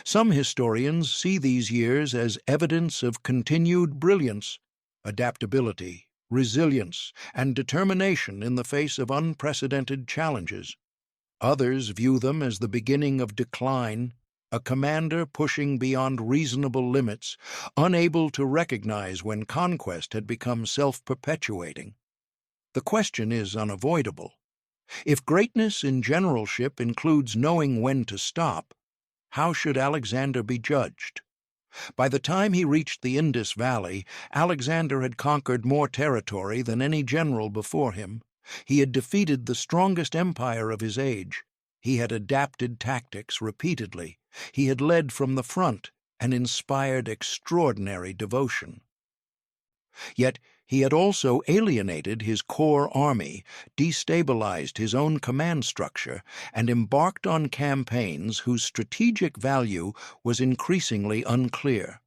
Some historians see these years as evidence of continued brilliance, adaptability, resilience, and determination in the face of unprecedented challenges. Others view them as the beginning of decline, a commander pushing beyond reasonable limits, unable to recognize when conquest had become self-perpetuating. The question is unavoidable. If greatness in generalship includes knowing when to stop, how should Alexander be judged? By the time he reached the Indus Valley, Alexander had conquered more territory than any general before him. He had defeated the strongest empire of his age. He had adapted tactics repeatedly. He had led from the front and inspired extraordinary devotion. Yet he had also alienated his core army, destabilized his own command structure, and embarked on campaigns whose strategic value was increasingly unclear.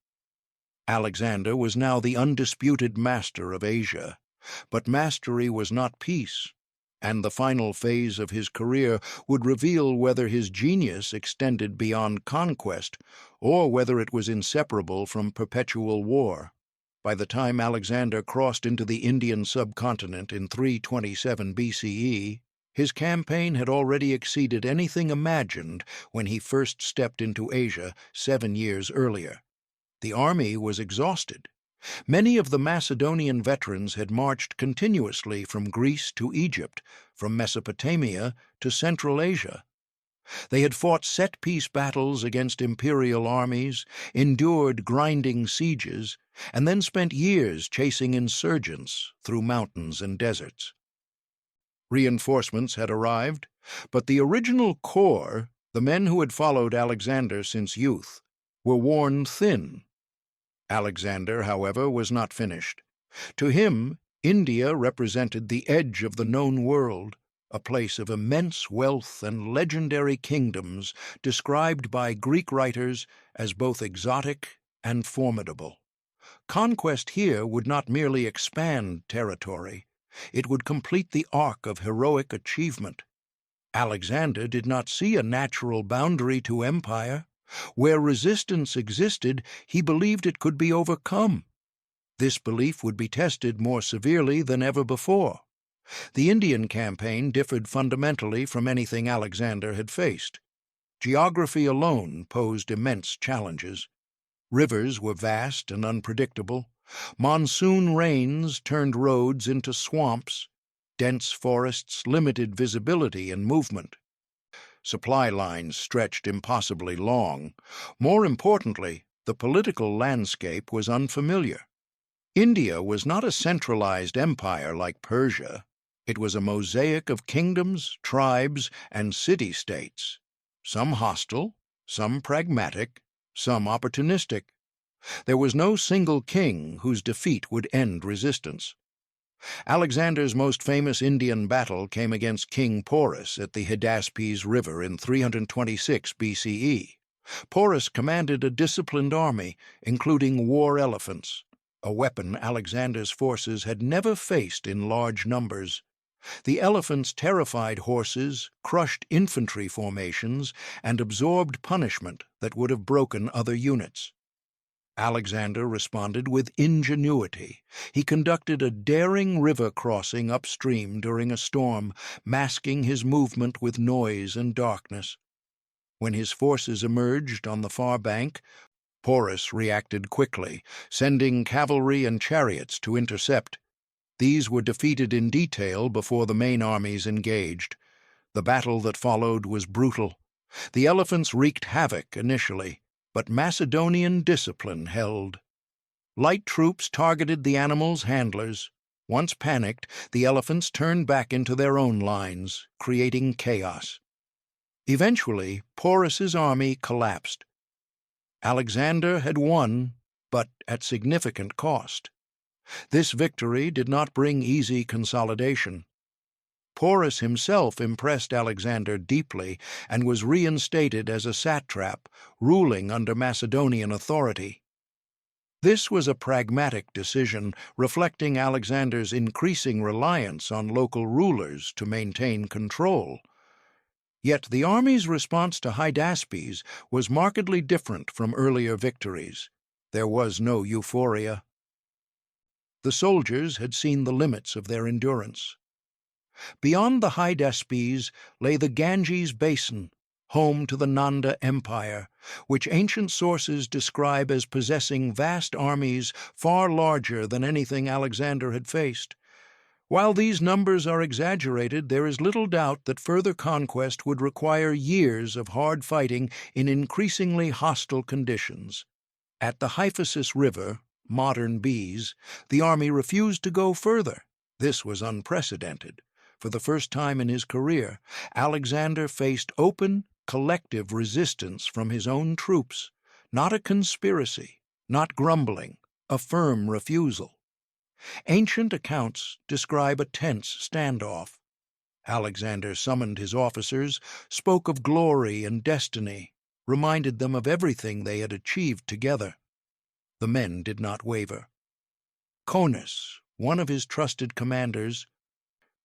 Alexander was now the undisputed master of Asia, but mastery was not peace, and the final phase of his career would reveal whether his genius extended beyond conquest or whether it was inseparable from perpetual war. By the time Alexander crossed into the Indian subcontinent in 327 BCE, his campaign had already exceeded anything imagined when he first stepped into Asia 7 years earlier. The army was exhausted. Many of the Macedonian veterans had marched continuously from Greece to Egypt, from Mesopotamia to Central Asia. They had fought set-piece battles against imperial armies, endured grinding sieges, and then spent years chasing insurgents through mountains and deserts. Reinforcements had arrived, but the original core, the men who had followed Alexander since youth, were worn thin. Alexander, however, was not finished. To him, India represented the edge of the known world, a place of immense wealth and legendary kingdoms described by Greek writers as both exotic and formidable. Conquest here would not merely expand territory, it would complete the arc of heroic achievement. Alexander did not see a natural boundary to empire. Where resistance existed, he believed it could be overcome. This belief would be tested more severely than ever before. The Indian campaign differed fundamentally from anything Alexander had faced. Geography alone posed immense challenges. Rivers were vast and unpredictable. Monsoon rains turned roads into swamps. Dense forests limited visibility and movement. Supply lines stretched impossibly long. More importantly, the political landscape was unfamiliar. India was not a centralized empire like Persia. It was a mosaic of kingdoms, tribes, and city-states, some hostile, some pragmatic, some opportunistic. There was no single king whose defeat would end resistance. Alexander's most famous Indian battle came against King Porus at the Hydaspes River in 326 BCE. Porus commanded a disciplined army, including war elephants. a weapon Alexander's forces had never faced in large numbers. The elephants terrified horses, crushed infantry formations, and absorbed punishment that would have broken other units. Alexander responded with ingenuity. He conducted a daring river crossing upstream during a storm, masking his movement with noise and darkness. When his forces emerged on the far bank, Porus reacted quickly, sending cavalry and chariots to intercept. These were defeated in detail before the main armies engaged. The battle that followed was brutal. The elephants wreaked havoc initially, but Macedonian discipline held. Light troops targeted the animals' handlers. Once panicked, the elephants turned back into their own lines, creating chaos. Eventually, Porus's army collapsed. Alexander had won, but at significant cost. This victory did not bring easy consolidation. Porus himself impressed Alexander deeply and was reinstated as a satrap, ruling under Macedonian authority. This was a pragmatic decision, reflecting Alexander's increasing reliance on local rulers to maintain control. Yet the army's response to Hydaspes was markedly different from earlier victories. There was no euphoria. The soldiers had seen the limits of their endurance. Beyond the Hydaspes lay the Ganges Basin, home to the Nanda Empire, which ancient sources describe as possessing vast armies far larger than anything Alexander had faced. While these numbers are exaggerated, there is little doubt that further conquest would require years of hard fighting in increasingly hostile conditions. At the Hyphasis River, modern Bes, the army refused to go further. This was unprecedented. For the first time in his career, Alexander faced open, collective resistance from his own troops, not a conspiracy, not grumbling, a firm refusal. Ancient accounts describe a tense standoff. Alexander summoned his officers, spoke of glory and destiny, reminded them of everything they had achieved together. The men did not waver. Conus, one of his trusted commanders,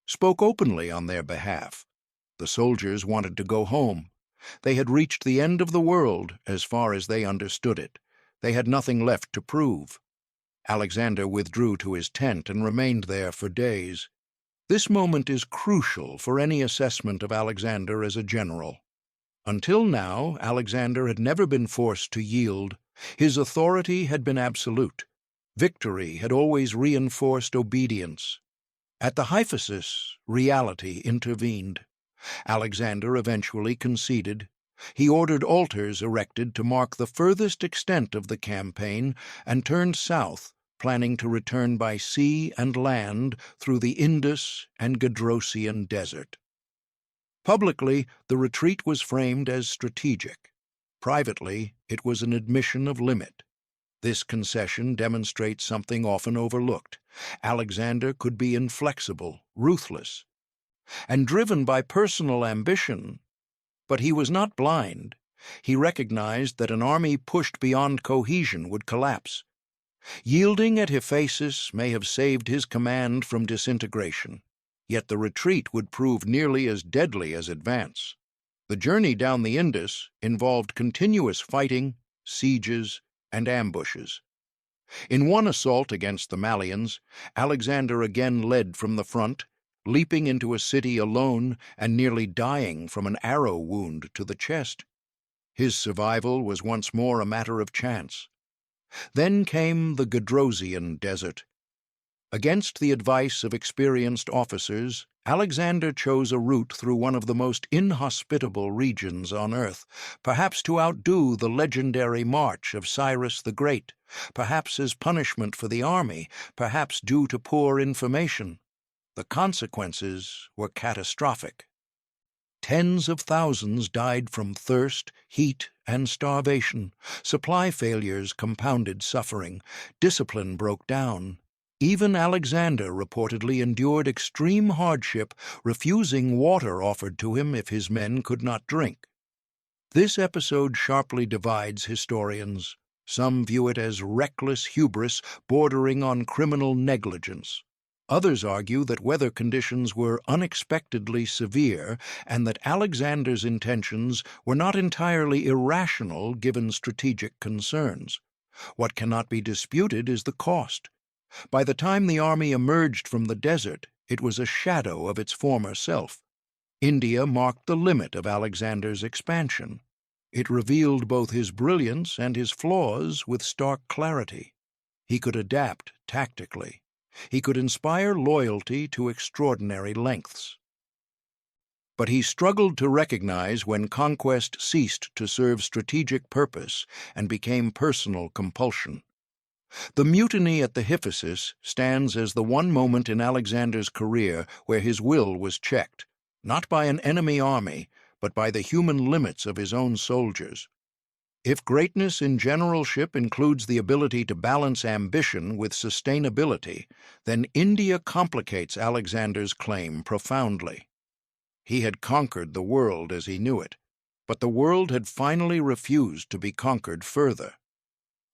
spoke openly on their behalf. The soldiers wanted to go home. They had reached the end of the world as far as they understood it. They had nothing left to prove. Alexander withdrew to his tent and remained there for days. This moment is crucial for any assessment of Alexander as a general. Until now, Alexander had never been forced to yield. His authority had been absolute. Victory had always reinforced obedience. At the Hyphasis, reality intervened. Alexander eventually conceded. He ordered altars erected to mark the furthest extent of the campaign and turned south, planning to return by sea and land through the Indus and Gedrosian desert. Publicly, the retreat was framed as strategic. Privately, it was an admission of limit. This concession demonstrates something often overlooked. Alexander could be inflexible, ruthless, and driven by personal ambition. But he was not blind. He recognized that an army pushed beyond cohesion would collapse. Yielding at Ephesus may have saved his command from disintegration, yet the retreat would prove nearly as deadly as advance. The journey down the Indus involved continuous fighting, sieges, and ambushes. In one assault against the Malians, Alexander again led from the front, leaping into a city alone and nearly dying from an arrow wound to the chest. His survival was once more a matter of chance. Then came the Gedrosian desert. Against the advice of experienced officers, Alexander chose a route through one of the most inhospitable regions on earth, perhaps to outdo the legendary march of Cyrus the Great, perhaps as punishment for the army, perhaps due to poor information. The consequences were catastrophic. Tens of thousands died from thirst, heat, and starvation. Supply failures compounded suffering. Discipline broke down. Even Alexander reportedly endured extreme hardship, refusing water offered to him if his men could not drink. This episode sharply divides historians. Some view it as reckless hubris bordering on criminal negligence. Others argue that weather conditions were unexpectedly severe and that Alexander's intentions were not entirely irrational given strategic concerns. What cannot be disputed is the cost. By the time the army emerged from the desert, it was a shadow of its former self. India marked the limit of Alexander's expansion. It revealed both his brilliance and his flaws with stark clarity. He could adapt tactically. He could inspire loyalty to extraordinary lengths. But he struggled to recognize when conquest ceased to serve strategic purpose and became personal compulsion. The mutiny at the Hyphasis stands as the one moment in Alexander's career where his will was checked, not by an enemy army, but by the human limits of his own soldiers. If greatness in generalship includes the ability to balance ambition with sustainability, then India complicates Alexander's claim profoundly. He had conquered the world as he knew it, but the world had finally refused to be conquered further.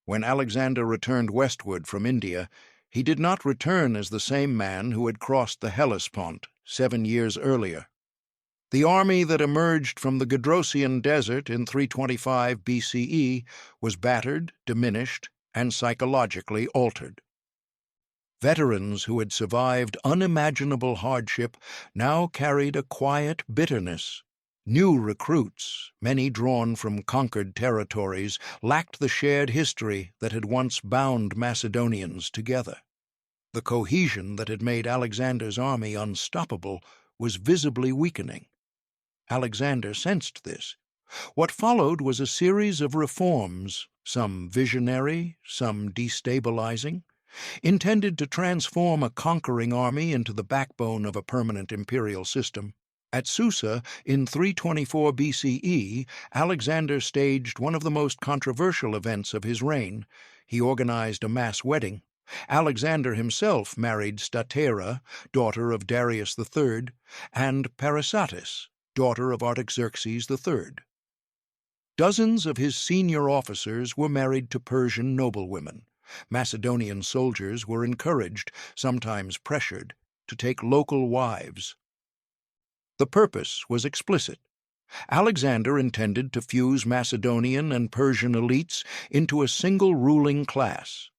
When Alexander returned westward from India, he did not return as the same man who had crossed the Hellespont 7 years earlier. The army that emerged from the Gedrosian desert in 325 BCE was battered, diminished, and psychologically altered. Veterans who had survived unimaginable hardship now carried a quiet bitterness. New recruits, many drawn from conquered territories, lacked the shared history that had once bound Macedonians together. The cohesion that had made Alexander's army unstoppable was visibly weakening. Alexander sensed this. What followed was a series of reforms, some visionary, some destabilizing, intended to transform a conquering army into the backbone of a permanent imperial system. At Susa, in 324 BCE, Alexander staged one of the most controversial events of his reign. He organized a mass wedding. Alexander himself married Statera, daughter of Darius III, and Parysatis, daughter of Artaxerxes III. Dozens of his senior officers were married to Persian noblewomen. Macedonian soldiers were encouraged, sometimes pressured, to take local wives. The purpose was explicit. Alexander intended to fuse Macedonian and Persian elites into a single ruling class.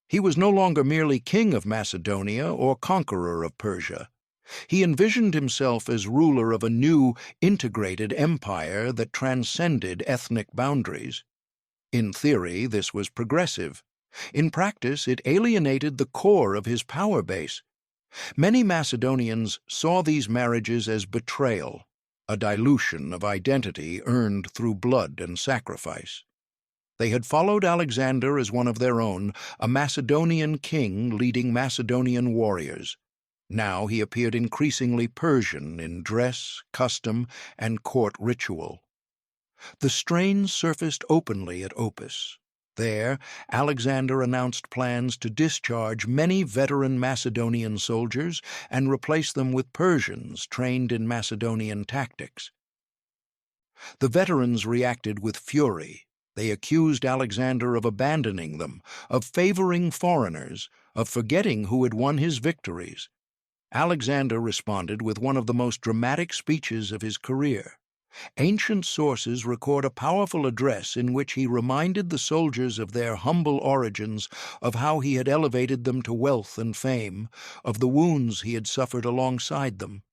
He was no longer merely king of Macedonia or conqueror of Persia. He envisioned himself as ruler of a new, integrated empire that transcended ethnic boundaries. In theory, this was progressive. In practice, it alienated the core of his power base. Many Macedonians saw these marriages as betrayal, a dilution of identity earned through blood and sacrifice. They had followed Alexander as one of their own, a Macedonian king leading Macedonian warriors. Now he appeared increasingly Persian in dress, custom, and court ritual. The strain surfaced openly at Opis. There, Alexander announced plans to discharge many veteran Macedonian soldiers and replace them with Persians trained in Macedonian tactics. The veterans reacted with fury. They accused Alexander of abandoning them, of favoring foreigners, of forgetting who had won his victories. Alexander responded with one of the most dramatic speeches of his career. Ancient sources record a powerful address in which he reminded the soldiers of their humble origins, of how he had elevated them to wealth and fame, of the wounds he had suffered alongside them.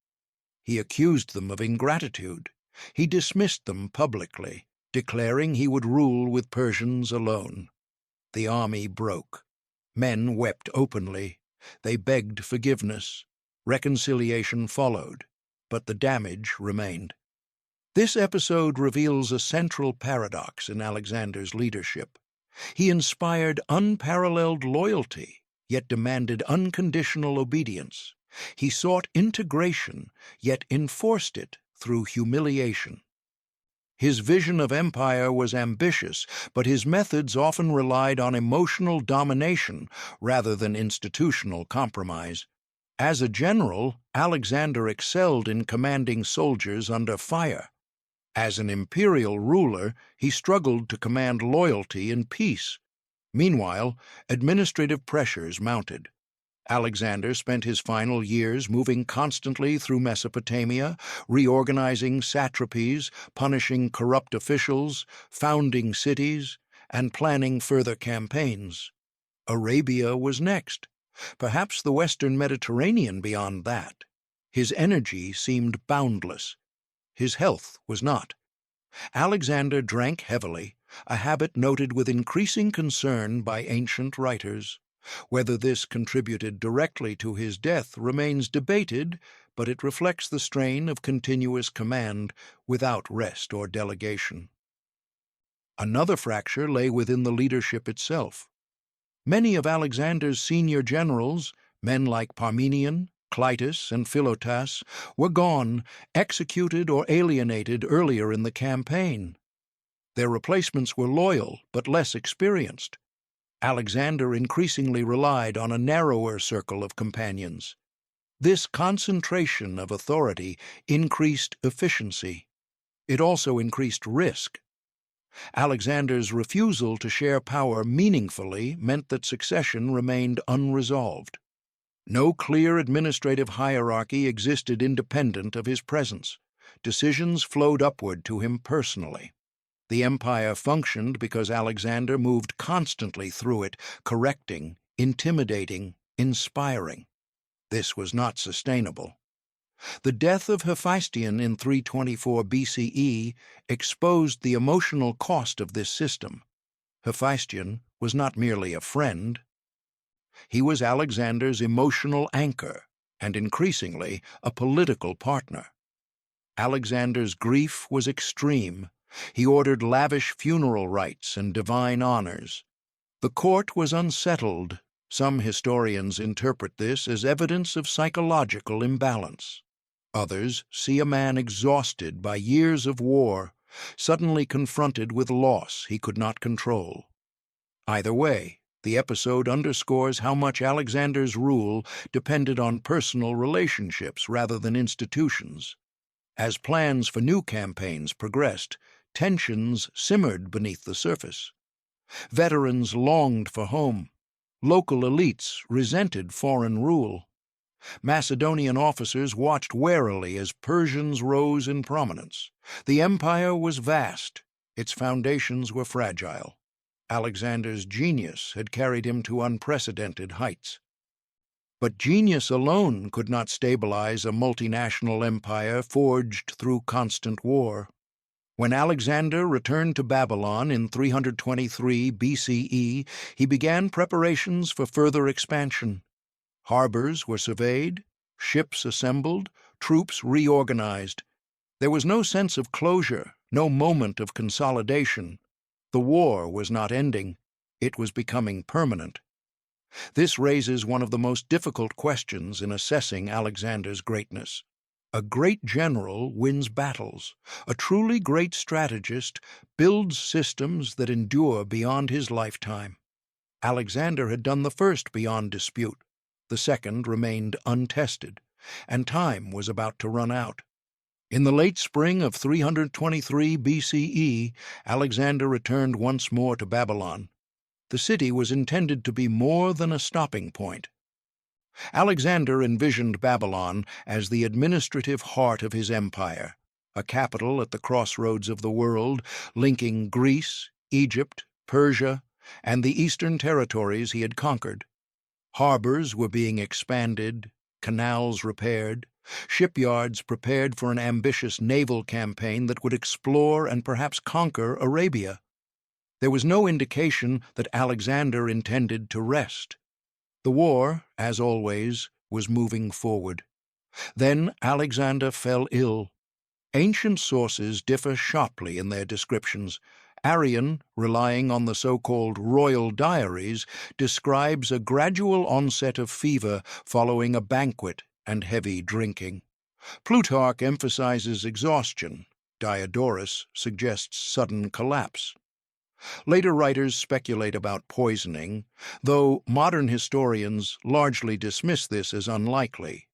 He accused them of ingratitude. He dismissed them publicly, declaring he would rule with Persians alone. The army broke. Men wept openly. They begged forgiveness. Reconciliation followed, but the damage remained. This episode reveals a central paradox in Alexander's leadership. He inspired unparalleled loyalty, yet demanded unconditional obedience. He sought integration, yet enforced it through humiliation. His vision of empire was ambitious, but his methods often relied on emotional domination rather than institutional compromise. As a general, Alexander excelled in commanding soldiers under fire. As an imperial ruler, he struggled to command loyalty in peace. Meanwhile, administrative pressures mounted. Alexander spent his final years moving constantly through Mesopotamia, reorganizing satrapies, punishing corrupt officials, founding cities, and planning further campaigns. Arabia was next, perhaps the Western Mediterranean beyond that. His energy seemed boundless. His health was not. Alexander drank heavily, a habit noted with increasing concern by ancient writers. Whether this contributed directly to his death remains debated, but it reflects the strain of continuous command without rest or delegation. Another fracture lay within the leadership itself. Many of Alexander's senior generals, men like Parmenion, Clytus, and Philotas, were gone, executed or alienated earlier in the campaign. Their replacements were loyal but less experienced. Alexander increasingly relied on a narrower circle of companions. This concentration of authority increased efficiency. It also increased risk. Alexander's refusal to share power meaningfully meant that succession remained unresolved. No clear administrative hierarchy existed independent of his presence. Decisions flowed upward to him personally. The empire functioned because Alexander moved constantly through it, correcting, intimidating, inspiring. This was not sustainable. The death of Hephaestion in 324 BCE exposed the emotional cost of this system. Hephaestion was not merely a friend. He was Alexander's emotional anchor and, increasingly, a political partner. Alexander's grief was extreme. He ordered lavish funeral rites and divine honors. The court was unsettled. Some historians interpret this as evidence of psychological imbalance. Others see a man exhausted by years of war, suddenly confronted with loss he could not control. Either way, the episode underscores how much Alexander's rule depended on personal relationships rather than institutions. As plans for new campaigns progressed, tensions simmered beneath the surface. Veterans longed for home. Local elites resented foreign rule. Macedonian officers watched warily as Persians rose in prominence. The empire was vast. Its foundations were fragile. Alexander's genius had carried him to unprecedented heights. But genius alone could not stabilize a multinational empire forged through constant war. When Alexander returned to Babylon in 323 BCE, he began preparations for further expansion. Harbors were surveyed, ships assembled, troops reorganized. There was no sense of closure, no moment of consolidation. The war was not ending. It was becoming permanent. This raises one of the most difficult questions in assessing Alexander's greatness. A great general wins battles. A truly great strategist builds systems that endure beyond his lifetime. Alexander had done the first beyond dispute. The second remained untested, and time was about to run out. In the late spring of 323 BCE, Alexander returned once more to Babylon. The city was intended to be more than a stopping point. Alexander envisioned Babylon as the administrative heart of his empire, a capital at the crossroads of the world, linking Greece, Egypt, Persia, and the eastern territories he had conquered. Harbors were being expanded, canals repaired, shipyards prepared for an ambitious naval campaign that would explore and perhaps conquer Arabia. There was no indication that Alexander intended to rest. The war, as always, was moving forward. Then Alexander fell ill. Ancient sources differ sharply in their descriptions. Arrian, relying on the so-called royal diaries, describes a gradual onset of fever following a banquet and heavy drinking. Plutarch emphasizes exhaustion. Diodorus suggests sudden collapse. Later writers speculate about poisoning, though modern historians largely dismiss this as unlikely,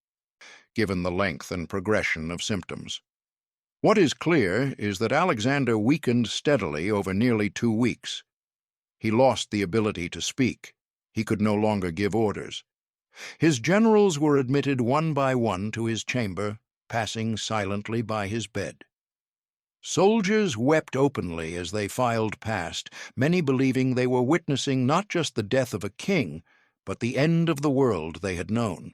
given the length and progression of symptoms. What is clear is that Alexander weakened steadily over nearly 2 weeks. He lost the ability to speak. He could no longer give orders. His generals were admitted one by one to his chamber, passing silently by his bed. Soldiers wept openly as they filed past, many believing they were witnessing not just the death of a king, but the end of the world they had known.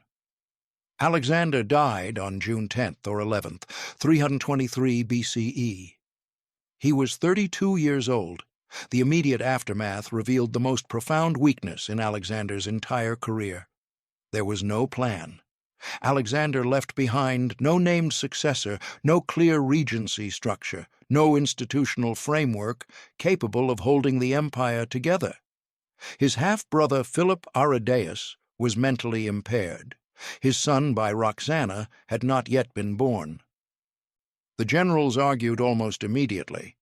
Alexander died on June 10th or 11th, 323 BCE. He was 32 years old. The immediate aftermath revealed the most profound weakness in Alexander's entire career. There was no plan. Alexander left behind no named successor, no clear regency structure, no institutional framework capable of holding the empire together. His half-brother Philip Aridaeus was mentally impaired. His son by Roxana had not yet been born. The generals argued almost immediately.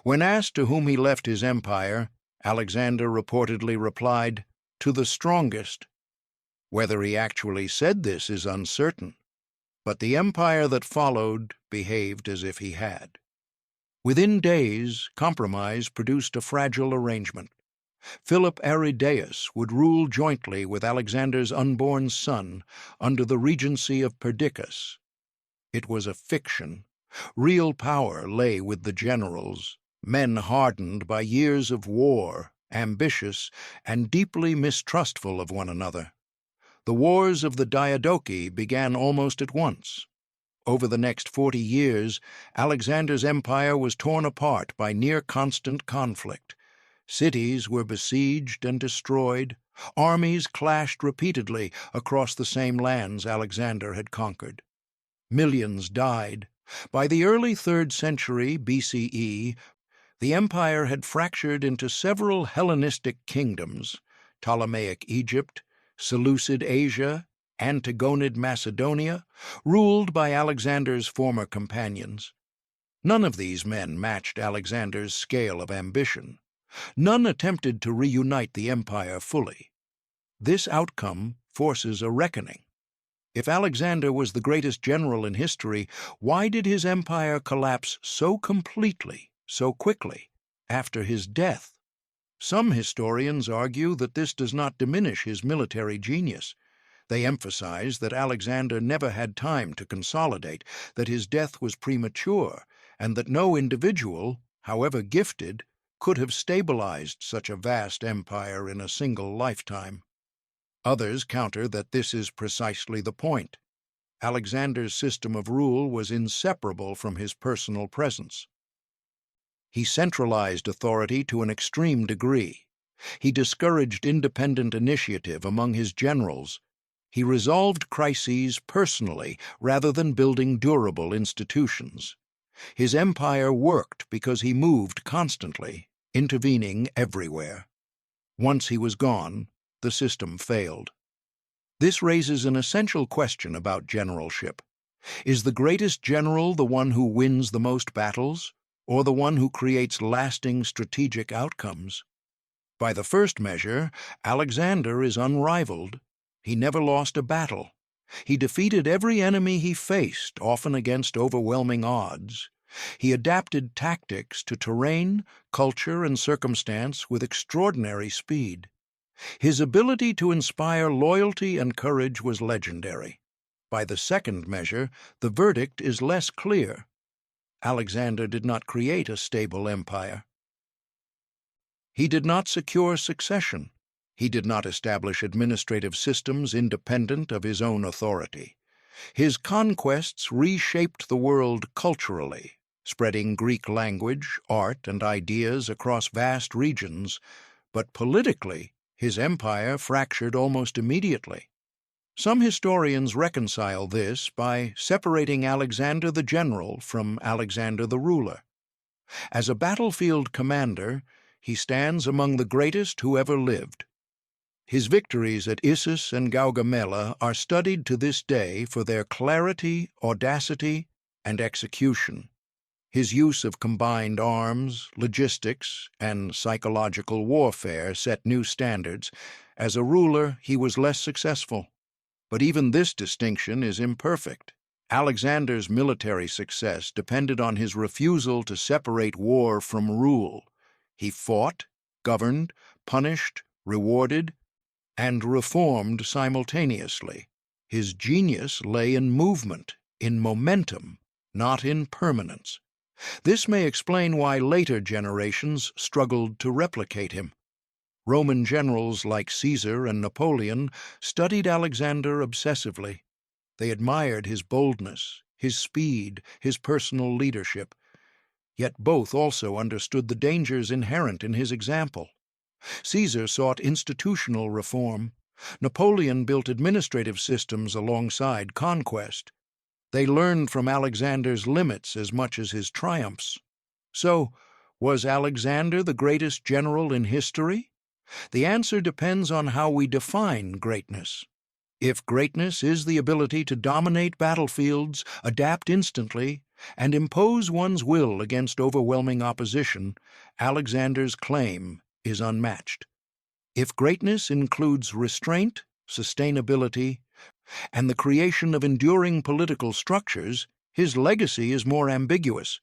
When asked to whom he left his empire, Alexander reportedly replied, "To the strongest." Whether he actually said this is uncertain, but the empire that followed behaved as if he had. Within days, compromise produced a fragile arrangement. Philip Aridaeus would rule jointly with Alexander's unborn son under the regency of Perdiccas. It was a fiction. Real power lay with the generals, men hardened by years of war, ambitious, and deeply mistrustful of one another. The wars of the Diadochi began almost at once. Over the next 40 years, Alexander's empire was torn apart by near-constant conflict. Cities were besieged and destroyed. Armies clashed repeatedly across the same lands Alexander had conquered. Millions died. By the early 3rd century BCE, the empire had fractured into several Hellenistic kingdoms: Ptolemaic Egypt, Seleucid Asia, Antigonid Macedonia, ruled by Alexander's former companions. None of these men matched Alexander's scale of ambition. None attempted to reunite the empire fully. This outcome forces a reckoning. If Alexander was the greatest general in history, why did his empire collapse so completely, so quickly, after his death? Some historians argue that this does not diminish his military genius. They emphasize that Alexander never had time to consolidate, that his death was premature, and that no individual, however gifted, could have stabilized such a vast empire in a single lifetime. Others counter that this is precisely the point. Alexander's system of rule was inseparable from his personal presence. He centralized authority to an extreme degree. He discouraged independent initiative among his generals. He resolved crises personally rather than building durable institutions. His empire worked because he moved constantly, intervening everywhere. Once he was gone, the system failed. This raises an essential question about generalship. Is the greatest general the one who wins the most battles, or the one who creates lasting strategic outcomes? By the first measure, Alexander is unrivaled. He never lost a battle. He defeated every enemy he faced, often against overwhelming odds. He adapted tactics to terrain, culture, and circumstance with extraordinary speed. His ability to inspire loyalty and courage was legendary. By the second measure, the verdict is less clear. Alexander did not create a stable empire. He did not secure succession. He did not establish administrative systems independent of his own authority. His conquests reshaped the world culturally, spreading Greek language, art, and ideas across vast regions, but politically, his empire fractured almost immediately. Some historians reconcile this by separating Alexander the general from Alexander the ruler. As a battlefield commander, he stands among the greatest who ever lived. His victories at Issus and Gaugamela are studied to this day for their clarity, audacity, and execution. His use of combined arms, logistics, and psychological warfare set new standards. As a ruler, he was less successful. But even this distinction is imperfect. Alexander's military success depended on his refusal to separate war from rule. He fought, governed, punished, rewarded, and reformed simultaneously. His genius lay in movement, in momentum, not in permanence. This may explain why later generations struggled to replicate him. Roman generals like Caesar and Napoleon studied Alexander obsessively. They admired his boldness, his speed, his personal leadership. Yet both also understood the dangers inherent in his example. Caesar sought institutional reform. Napoleon built administrative systems alongside conquest. They learned from Alexander's limits as much as his triumphs. So, was Alexander the greatest general in history? The answer depends on how we define greatness. If greatness is the ability to dominate battlefields, adapt instantly, and impose one's will against overwhelming opposition, Alexander's claim is unmatched. If greatness includes restraint, sustainability, and the creation of enduring political structures, his legacy is more ambiguous.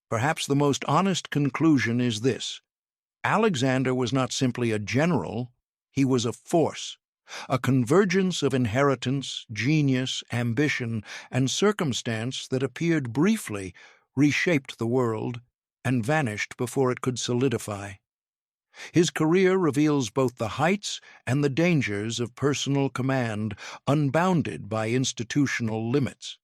Perhaps the most honest conclusion is this: Alexander was not simply a general, he was a force, a convergence of inheritance, genius, ambition, and circumstance that appeared briefly, reshaped the world, and vanished before it could solidify. His career reveals both the heights and the dangers of personal command, unbounded by institutional limits.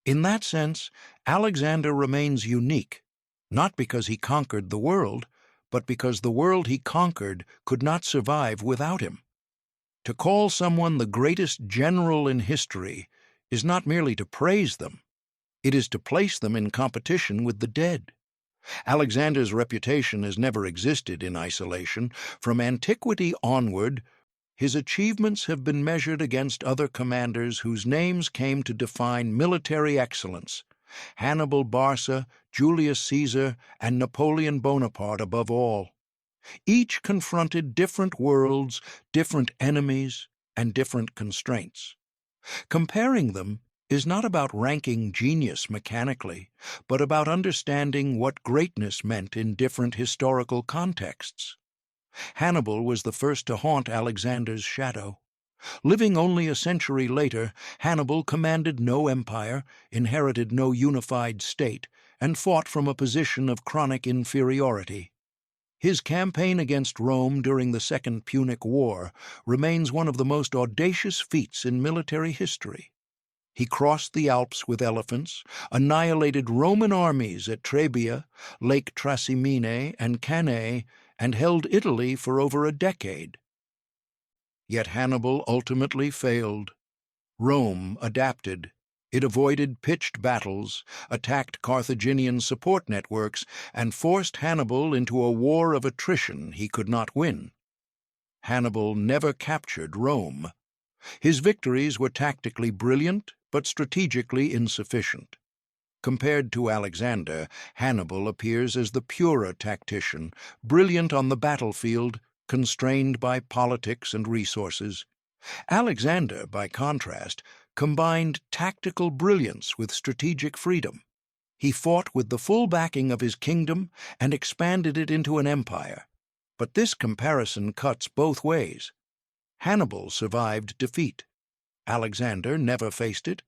In that sense, Alexander remains unique, not because he conquered the world, but because the world he conquered could not survive without him. To call someone the greatest general in history is not merely to praise them, it is to place them in competition with the dead. Alexander's reputation has never existed in isolation. From antiquity onward, his achievements have been measured against other commanders whose names came to define military excellence: Hannibal Barca, Julius Caesar, and Napoleon Bonaparte above all. Each confronted different worlds, different enemies, and different constraints. Comparing them is not about ranking genius mechanically, but about understanding what greatness meant in different historical contexts. Hannibal was the first to haunt Alexander's shadow. Living only a century later, Hannibal commanded no empire, inherited no unified state, and fought from a position of chronic inferiority. His campaign against Rome during the Second Punic War remains one of the most audacious feats in military history. He crossed the Alps with elephants, annihilated Roman armies at Trebia, Lake Trasimene, and Cannae, and held Italy for over a decade. Yet Hannibal ultimately failed. Rome adapted. It avoided pitched battles, attacked Carthaginian support networks, and forced Hannibal into a war of attrition he could not win. Hannibal never captured Rome. His victories were tactically brilliant, but strategically insufficient. Compared to Alexander, Hannibal appears as the purer tactician, brilliant on the battlefield, constrained by politics and resources. Alexander, by contrast, combined tactical brilliance with strategic freedom. He fought with the full backing of his kingdom and expanded it into an empire. But this comparison cuts both ways. Hannibal survived defeat. Alexander never faced it.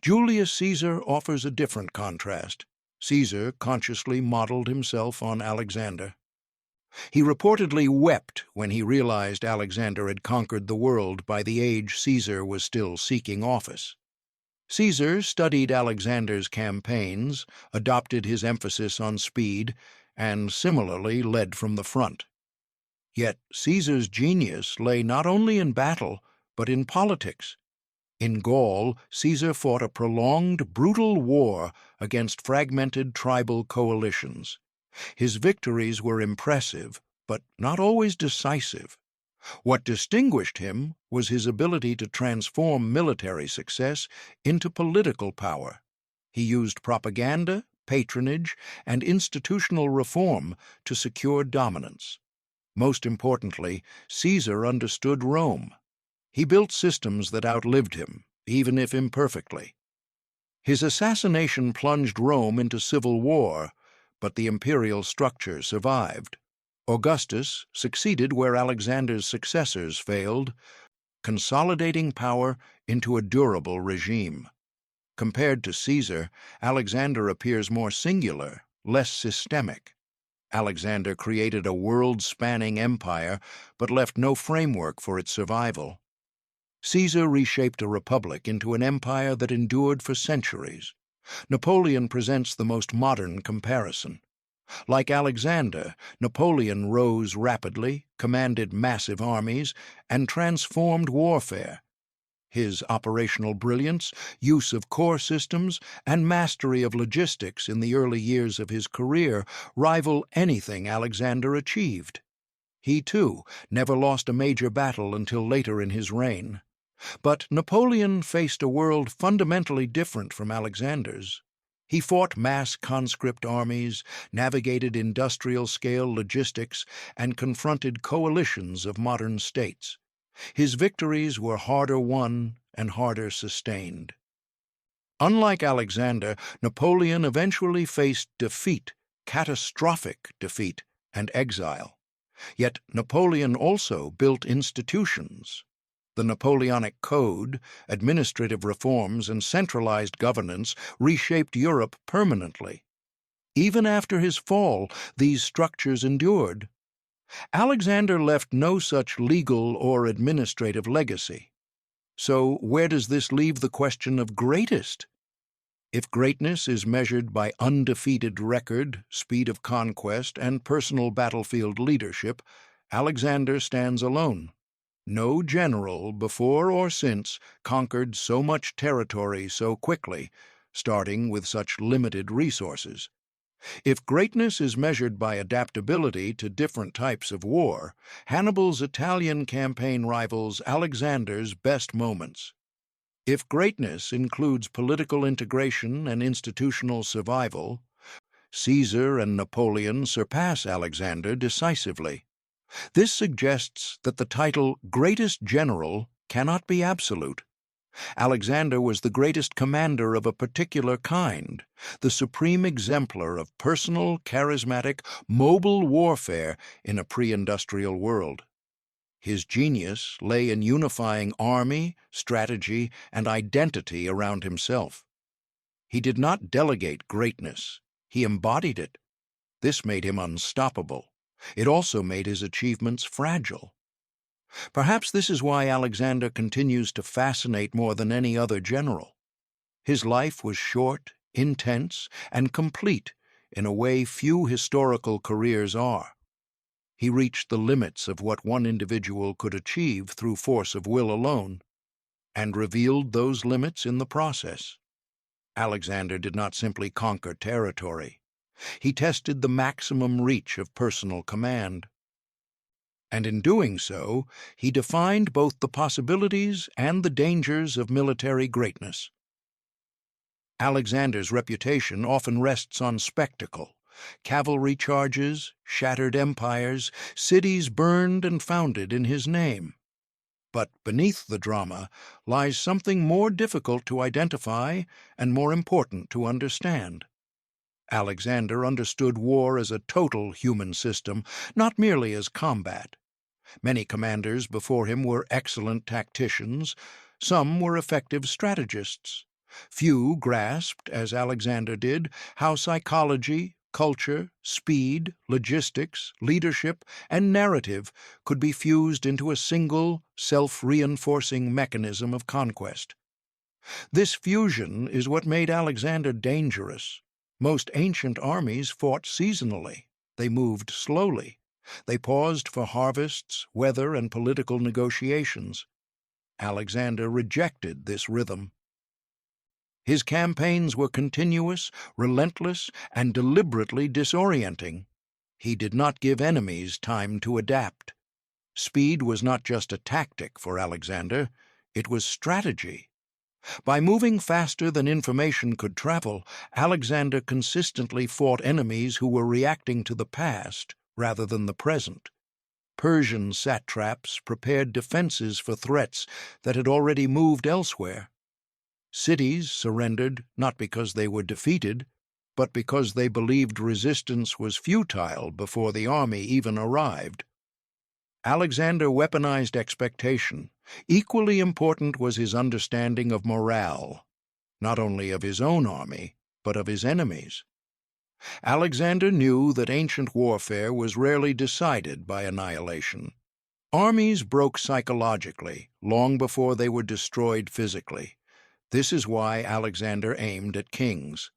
Julius Caesar offers a different contrast. Caesar consciously modeled himself on Alexander. He reportedly wept when he realized Alexander had conquered the world by the age Caesar was still seeking office. Caesar studied Alexander's campaigns, adopted his emphasis on speed, and similarly led from the front. Yet Caesar's genius lay not only in battle, but in politics. In Gaul, Caesar fought a prolonged, brutal war against fragmented tribal coalitions. His victories were impressive, but not always decisive. What distinguished him was his ability to transform military success into political power. He used propaganda, patronage, and institutional reform to secure dominance. Most importantly, Caesar understood Rome. He built systems that outlived him, even if imperfectly. His assassination plunged Rome into civil war, but the imperial structure survived. Augustus succeeded where Alexander's successors failed, consolidating power into a durable regime. Compared to Caesar, Alexander appears more singular, less systemic. Alexander created a world-spanning empire, but left no framework for its survival. Caesar reshaped a republic into an empire that endured for centuries. Napoleon presents the most modern comparison. Like Alexander, Napoleon rose rapidly, commanded massive armies, and transformed warfare. His operational brilliance, use of core systems, and mastery of logistics in the early years of his career rival anything Alexander achieved. He, too, never lost a major battle until later in his reign. But Napoleon faced a world fundamentally different from Alexander's. He fought mass conscript armies, navigated industrial-scale logistics, and confronted coalitions of modern states. His victories were harder won and harder sustained. Unlike Alexander, Napoleon eventually faced defeat, catastrophic defeat, and exile. Yet Napoleon also built institutions. The Napoleonic Code, administrative reforms, and centralized governance reshaped Europe permanently. Even after his fall, these structures endured. Alexander left no such legal or administrative legacy. So where does this leave the question of greatest? If greatness is measured by undefeated record, speed of conquest, and personal battlefield leadership, Alexander stands alone. No general, before or since, conquered so much territory so quickly, starting with such limited resources. If greatness is measured by adaptability to different types of war, Hannibal's Italian campaign rivals Alexander's best moments. If greatness includes political integration and institutional survival, Caesar and Napoleon surpass Alexander decisively. This suggests that the title greatest general cannot be absolute. Alexander was the greatest commander of a particular kind, the supreme exemplar of personal, charismatic, mobile warfare in a pre-industrial world. His genius lay in unifying army, strategy, and identity around himself. He did not delegate greatness, he embodied it. This made him unstoppable. It also made his achievements fragile. Perhaps this is why Alexander continues to fascinate more than any other general. His life was short, intense, and complete in a way few historical careers are. He reached the limits of what one individual could achieve through force of will alone, and revealed those limits in the process. Alexander did not simply conquer territory. He tested the maximum reach of personal command. And in doing so, he defined both the possibilities and the dangers of military greatness. Alexander's reputation often rests on spectacle. Cavalry charges, shattered empires, cities burned and founded in his name. But beneath the drama lies something more difficult to identify and more important to understand. Alexander understood war as a total human system, not merely as combat. Many commanders before him were excellent tacticians. Some were effective strategists. Few grasped, as Alexander did, how psychology, culture, speed, logistics, leadership, and narrative could be fused into a single, self-reinforcing mechanism of conquest. This fusion is what made Alexander dangerous. Most ancient armies fought seasonally. They moved slowly. They paused for harvests, weather, and political negotiations. Alexander rejected this rhythm. His campaigns were continuous, relentless, and deliberately disorienting. He did not give enemies time to adapt. Speed was not just a tactic for Alexander, it was strategy. By moving faster than information could travel, Alexander consistently fought enemies who were reacting to the past rather than the present. Persian satraps prepared defenses for threats that had already moved elsewhere. Cities surrendered not because they were defeated, but because they believed resistance was futile before the army even arrived. Alexander weaponized expectation. Equally important was his understanding of morale, not only of his own army, but of his enemies. Alexander knew that ancient warfare was rarely decided by annihilation. Armies broke psychologically long before they were destroyed physically. This is why Alexander aimed at kings.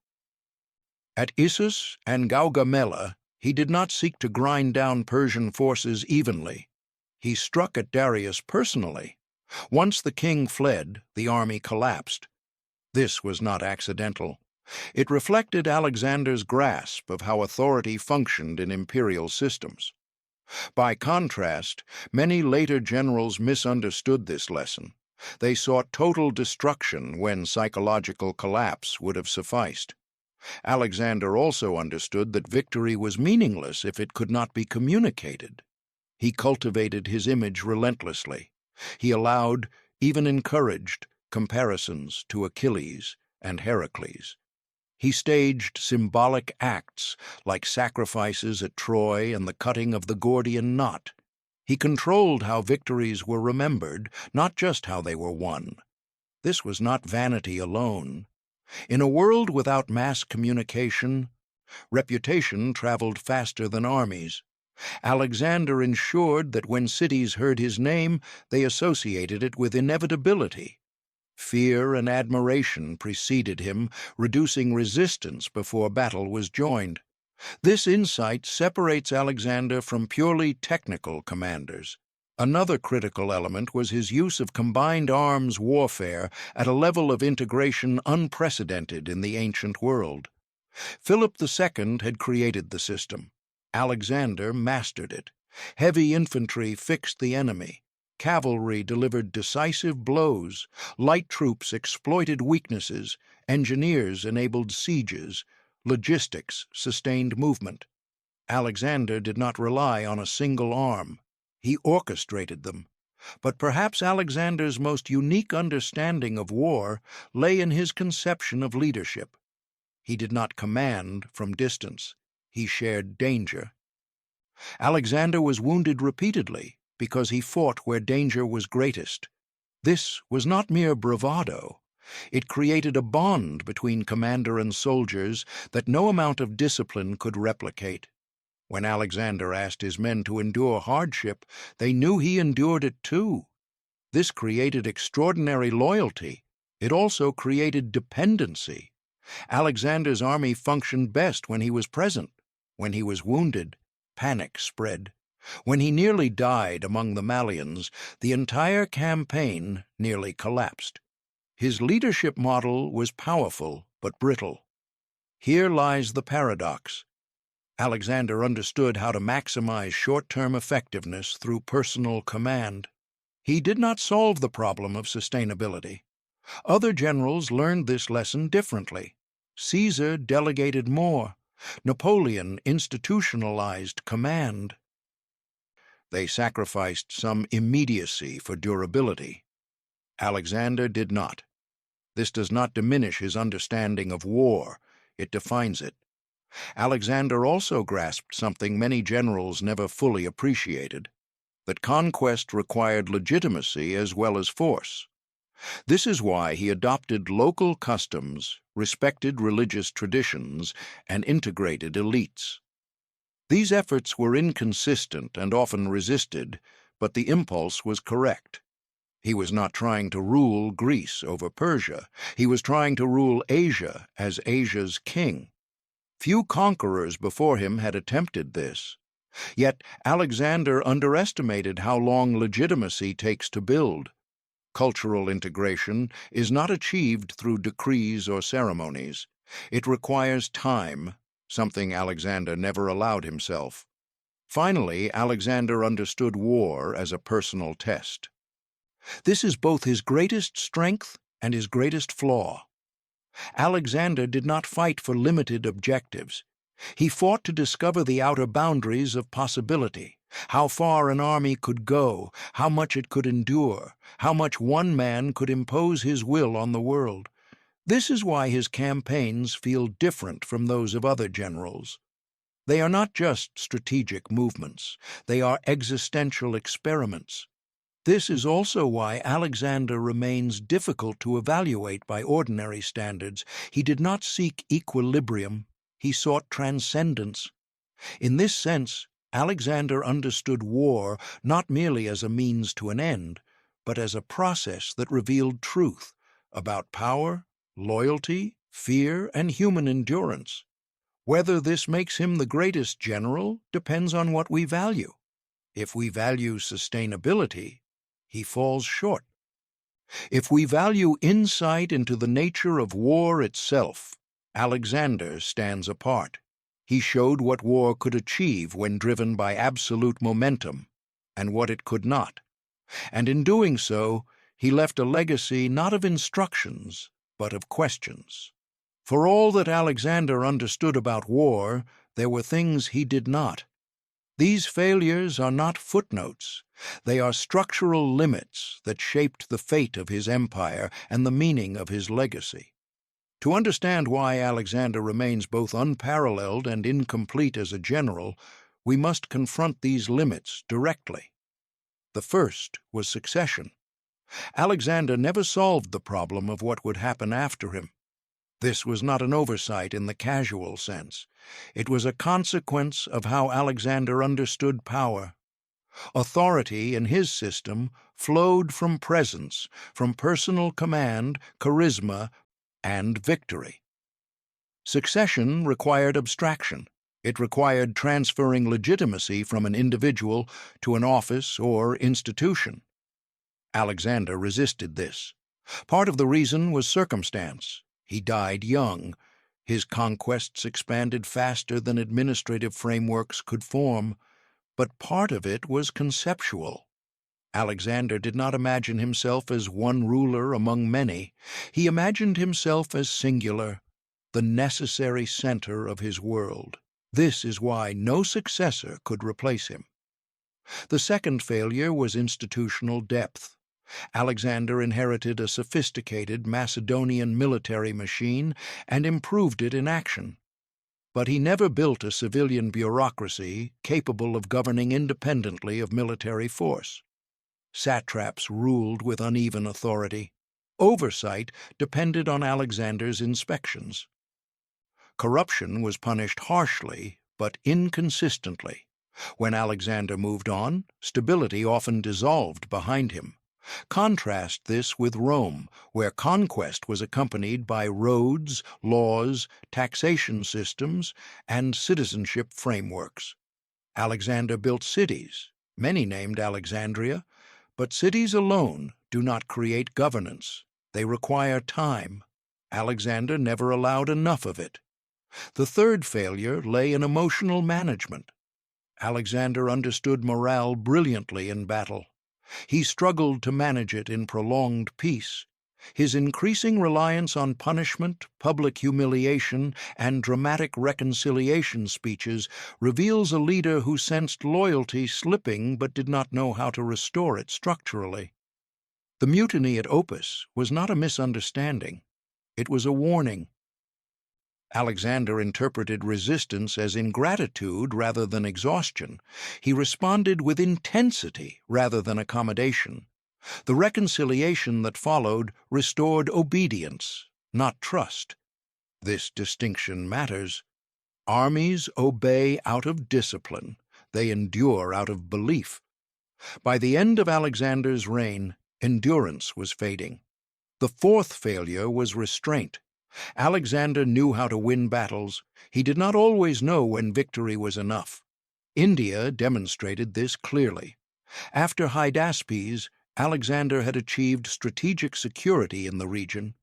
At Issus and Gaugamela, he did not seek to grind down Persian forces evenly. He struck at Darius personally. Once the king fled, the army collapsed. This was not accidental. It reflected Alexander's grasp of how authority functioned in imperial systems. By contrast, many later generals misunderstood this lesson. They sought total destruction when psychological collapse would have sufficed. Alexander also understood that victory was meaningless if it could not be communicated. He cultivated his image relentlessly. He allowed, even encouraged, comparisons to Achilles and Heracles. He staged symbolic acts like sacrifices at Troy and the cutting of the Gordian knot. He controlled how victories were remembered, not just how they were won. This was not vanity alone. In a world without mass communication, reputation traveled faster than armies. Alexander ensured that when cities heard his name, they associated it with inevitability. Fear and admiration preceded him, reducing resistance before battle was joined. This insight separates Alexander from purely technical commanders. Another critical element was his use of combined arms warfare at a level of integration unprecedented in the ancient world. Philip II had created the system. Alexander mastered it. Heavy infantry fixed the enemy. Cavalry delivered decisive blows. Light troops exploited weaknesses. Engineers enabled sieges. Logistics sustained movement. Alexander did not rely on a single arm. He orchestrated them. But perhaps Alexander's most unique understanding of war lay in his conception of leadership. He did not command from distance. He shared danger. Alexander was wounded repeatedly because he fought where danger was greatest. This was not mere bravado. It created a bond between commander and soldiers that no amount of discipline could replicate. When Alexander asked his men to endure hardship, they knew he endured it too. This created extraordinary loyalty. It also created dependency. Alexander's army functioned best when he was present. When he was wounded, panic spread. When he nearly died among the Malians, the entire campaign nearly collapsed. His leadership model was powerful but brittle. Here lies the paradox. Alexander understood how to maximize short-term effectiveness through personal command. He did not solve the problem of sustainability. Other generals learned this lesson differently. Caesar delegated more. Napoleon institutionalized command. They sacrificed some immediacy for durability. Alexander did not. This does not diminish his understanding of war. It defines it. Alexander also grasped something many generals never fully appreciated, that conquest required legitimacy as well as force. This is why he adopted local customs, respected religious traditions, and integrated elites. These efforts were inconsistent and often resisted, but the impulse was correct. He was not trying to rule Greece over Persia. He was trying to rule Asia as Asia's king. Few conquerors before him had attempted this. Yet Alexander underestimated how long legitimacy takes to build. Cultural integration is not achieved through decrees or ceremonies. It requires time, something Alexander never allowed himself. Finally, Alexander understood war as a personal test. This is both his greatest strength and his greatest flaw. Alexander did not fight for limited objectives. He fought to discover the outer boundaries of possibility, how far an army could go, how much it could endure, how much one man could impose his will on the world. This is why his campaigns feel different from those of other generals. They are not just strategic movements, they are existential experiments. This is also why Alexander remains difficult to evaluate by ordinary standards. He did not seek equilibrium, he sought transcendence. In this sense, Alexander understood war not merely as a means to an end, but as a process that revealed truth about power, loyalty, fear, and human endurance. Whether this makes him the greatest general depends on what we value. If we value sustainability, he falls short. If we value insight into the nature of war itself, Alexander stands apart. He showed what war could achieve when driven by absolute momentum, and what it could not. And in doing so, he left a legacy not of instructions, but of questions. For all that Alexander understood about war, there were things he did not. These failures are not footnotes. They are structural limits that shaped the fate of his empire and the meaning of his legacy. To understand why Alexander remains both unparalleled and incomplete as a general, we must confront these limits directly. The first was succession. Alexander never solved the problem of what would happen after him. This was not an oversight in the casual sense. It was a consequence of how Alexander understood power. Authority in his system flowed from presence, from personal command, charisma, and victory. Succession required abstraction. It required transferring legitimacy from an individual to an office or institution. Alexander resisted this. Part of the reason was circumstance. He died young. His conquests expanded faster than administrative frameworks could form, but part of it was conceptual. Alexander did not imagine himself as one ruler among many. He imagined himself as singular, the necessary center of his world. This is why no successor could replace him. The second failure was institutional depth. Alexander inherited a sophisticated Macedonian military machine and improved it in action. But he never built a civilian bureaucracy capable of governing independently of military force. Satraps ruled with uneven authority. Oversight depended on Alexander's inspections. Corruption was punished harshly, but inconsistently. When Alexander moved on, stability often dissolved behind him. Contrast this with Rome, where conquest was accompanied by roads, laws, taxation systems, and citizenship frameworks. Alexander built cities, many named Alexandria, but cities alone do not create governance. They require time. Alexander never allowed enough of it. The third failure lay in emotional management. Alexander understood morale brilliantly in battle. He struggled to manage it in prolonged peace. His increasing reliance on punishment, public humiliation, and dramatic reconciliation speeches reveals a leader who sensed loyalty slipping but did not know how to restore it structurally. The mutiny at Opus was not a misunderstanding. It was a warning. Alexander interpreted resistance as ingratitude rather than exhaustion. He responded with intensity rather than accommodation. The reconciliation that followed restored obedience, not trust. This distinction matters. Armies obey out of discipline. They endure out of belief. By the end of Alexander's reign, endurance was fading. The fourth failure was restraint. Alexander knew how to win battles. He did not always know when victory was enough. India demonstrated this clearly. After Hydaspes, Alexander had achieved strategic security in the region.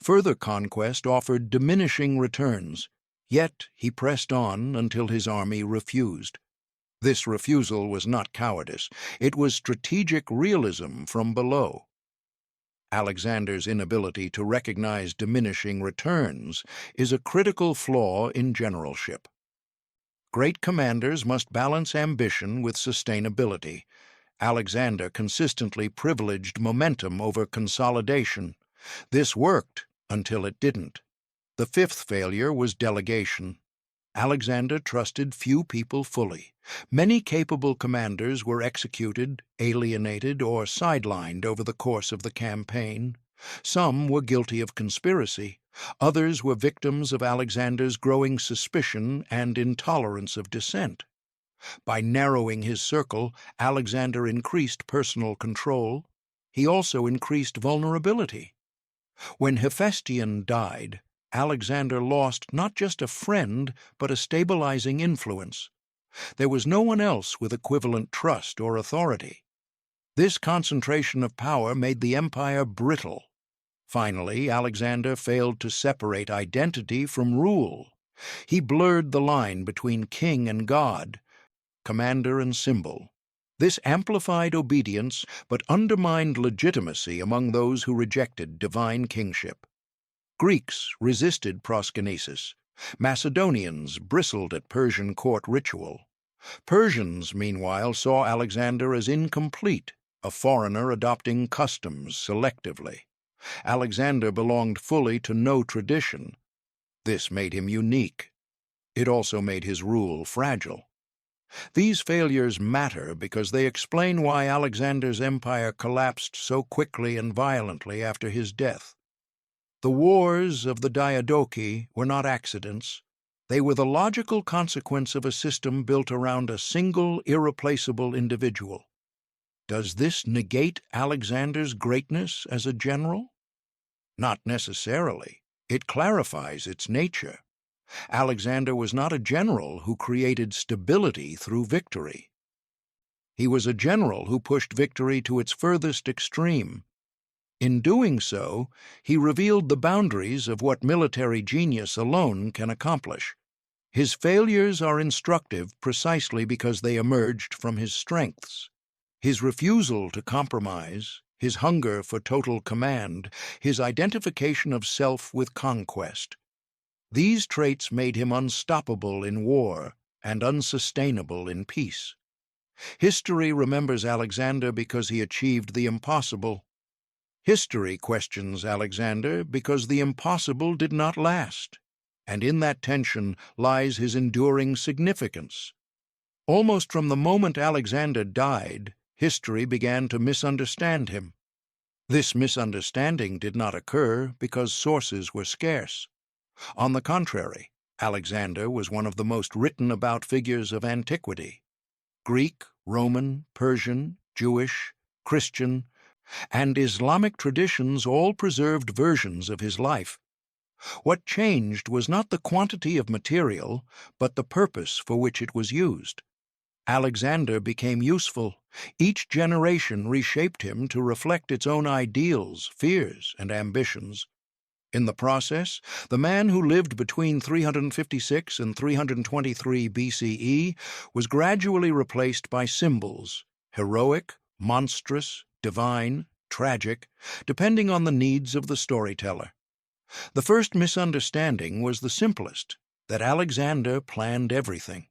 Further conquest offered diminishing returns, yet he pressed on until his army refused. This refusal was not cowardice. It was strategic realism from below. Alexander's inability to recognize diminishing returns is a critical flaw in generalship. Great commanders must balance ambition with sustainability. Alexander consistently privileged momentum over consolidation. This worked, until it didn't. The fifth failure was delegation. Alexander trusted few people fully. Many capable commanders were executed, alienated, or sidelined over the course of the campaign. Some were guilty of conspiracy. Others were victims of Alexander's growing suspicion and intolerance of dissent. By narrowing his circle, Alexander increased personal control. He also increased vulnerability. When Hephaestion died, Alexander lost not just a friend, but a stabilizing influence. There was no one else with equivalent trust or authority. This concentration of power made the empire brittle. Finally, Alexander failed to separate identity from rule. He blurred the line between king and god, commander and symbol. This amplified obedience, but undermined legitimacy among those who rejected divine kingship. Greeks resisted proskynesis. Macedonians bristled at Persian court ritual. Persians, meanwhile, saw Alexander as incomplete, a foreigner adopting customs selectively. Alexander belonged fully to no tradition. This made him unique. It also made his rule fragile. These failures matter because they explain why Alexander's empire collapsed so quickly and violently after his death. The wars of the Diadochi were not accidents. They were the logical consequence of a system built around a single, irreplaceable individual. Does this negate Alexander's greatness as a general? Not necessarily. It clarifies its nature. Alexander was not a general who created stability through victory. He was a general who pushed victory to its furthest extreme. In doing so, he revealed the boundaries of what military genius alone can accomplish. His failures are instructive precisely because they emerged from his strengths. His refusal to compromise, his hunger for total command, his identification of self with conquest. These traits made him unstoppable in war and unsustainable in peace. History remembers Alexander because he achieved the impossible. History questions Alexander because the impossible did not last, and in that tension lies his enduring significance. Almost from the moment Alexander died, history began to misunderstand him. This misunderstanding did not occur because sources were scarce. On the contrary, Alexander was one of the most written about figures of antiquity. Greek, Roman, Persian, Jewish, Christian, and Islamic traditions all preserved versions of his life. What changed was not the quantity of material, but the purpose for which it was used. Alexander became useful. Each generation reshaped him to reflect its own ideals, fears, and ambitions. In the process, the man who lived between 356 and 323 BCE was gradually replaced by symbols, heroic, monstrous, divine, tragic, depending on the needs of the storyteller. The first misunderstanding was the simplest, that Alexander planned everything.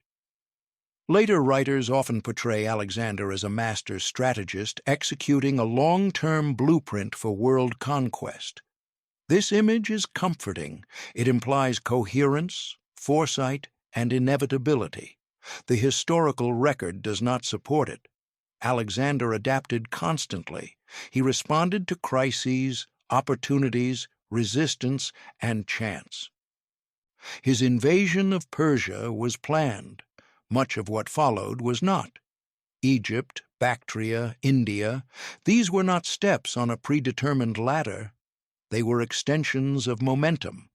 Later writers often portray Alexander as a master strategist executing a long-term blueprint for world conquest. This image is comforting. It implies coherence, foresight, and inevitability. The historical record does not support it. Alexander adapted constantly. He responded to crises, opportunities, resistance, and chance. His invasion of Persia was planned. Much of what followed was not. Egypt, Bactria, India, these were not steps on a predetermined ladder. They were extensions of momentum.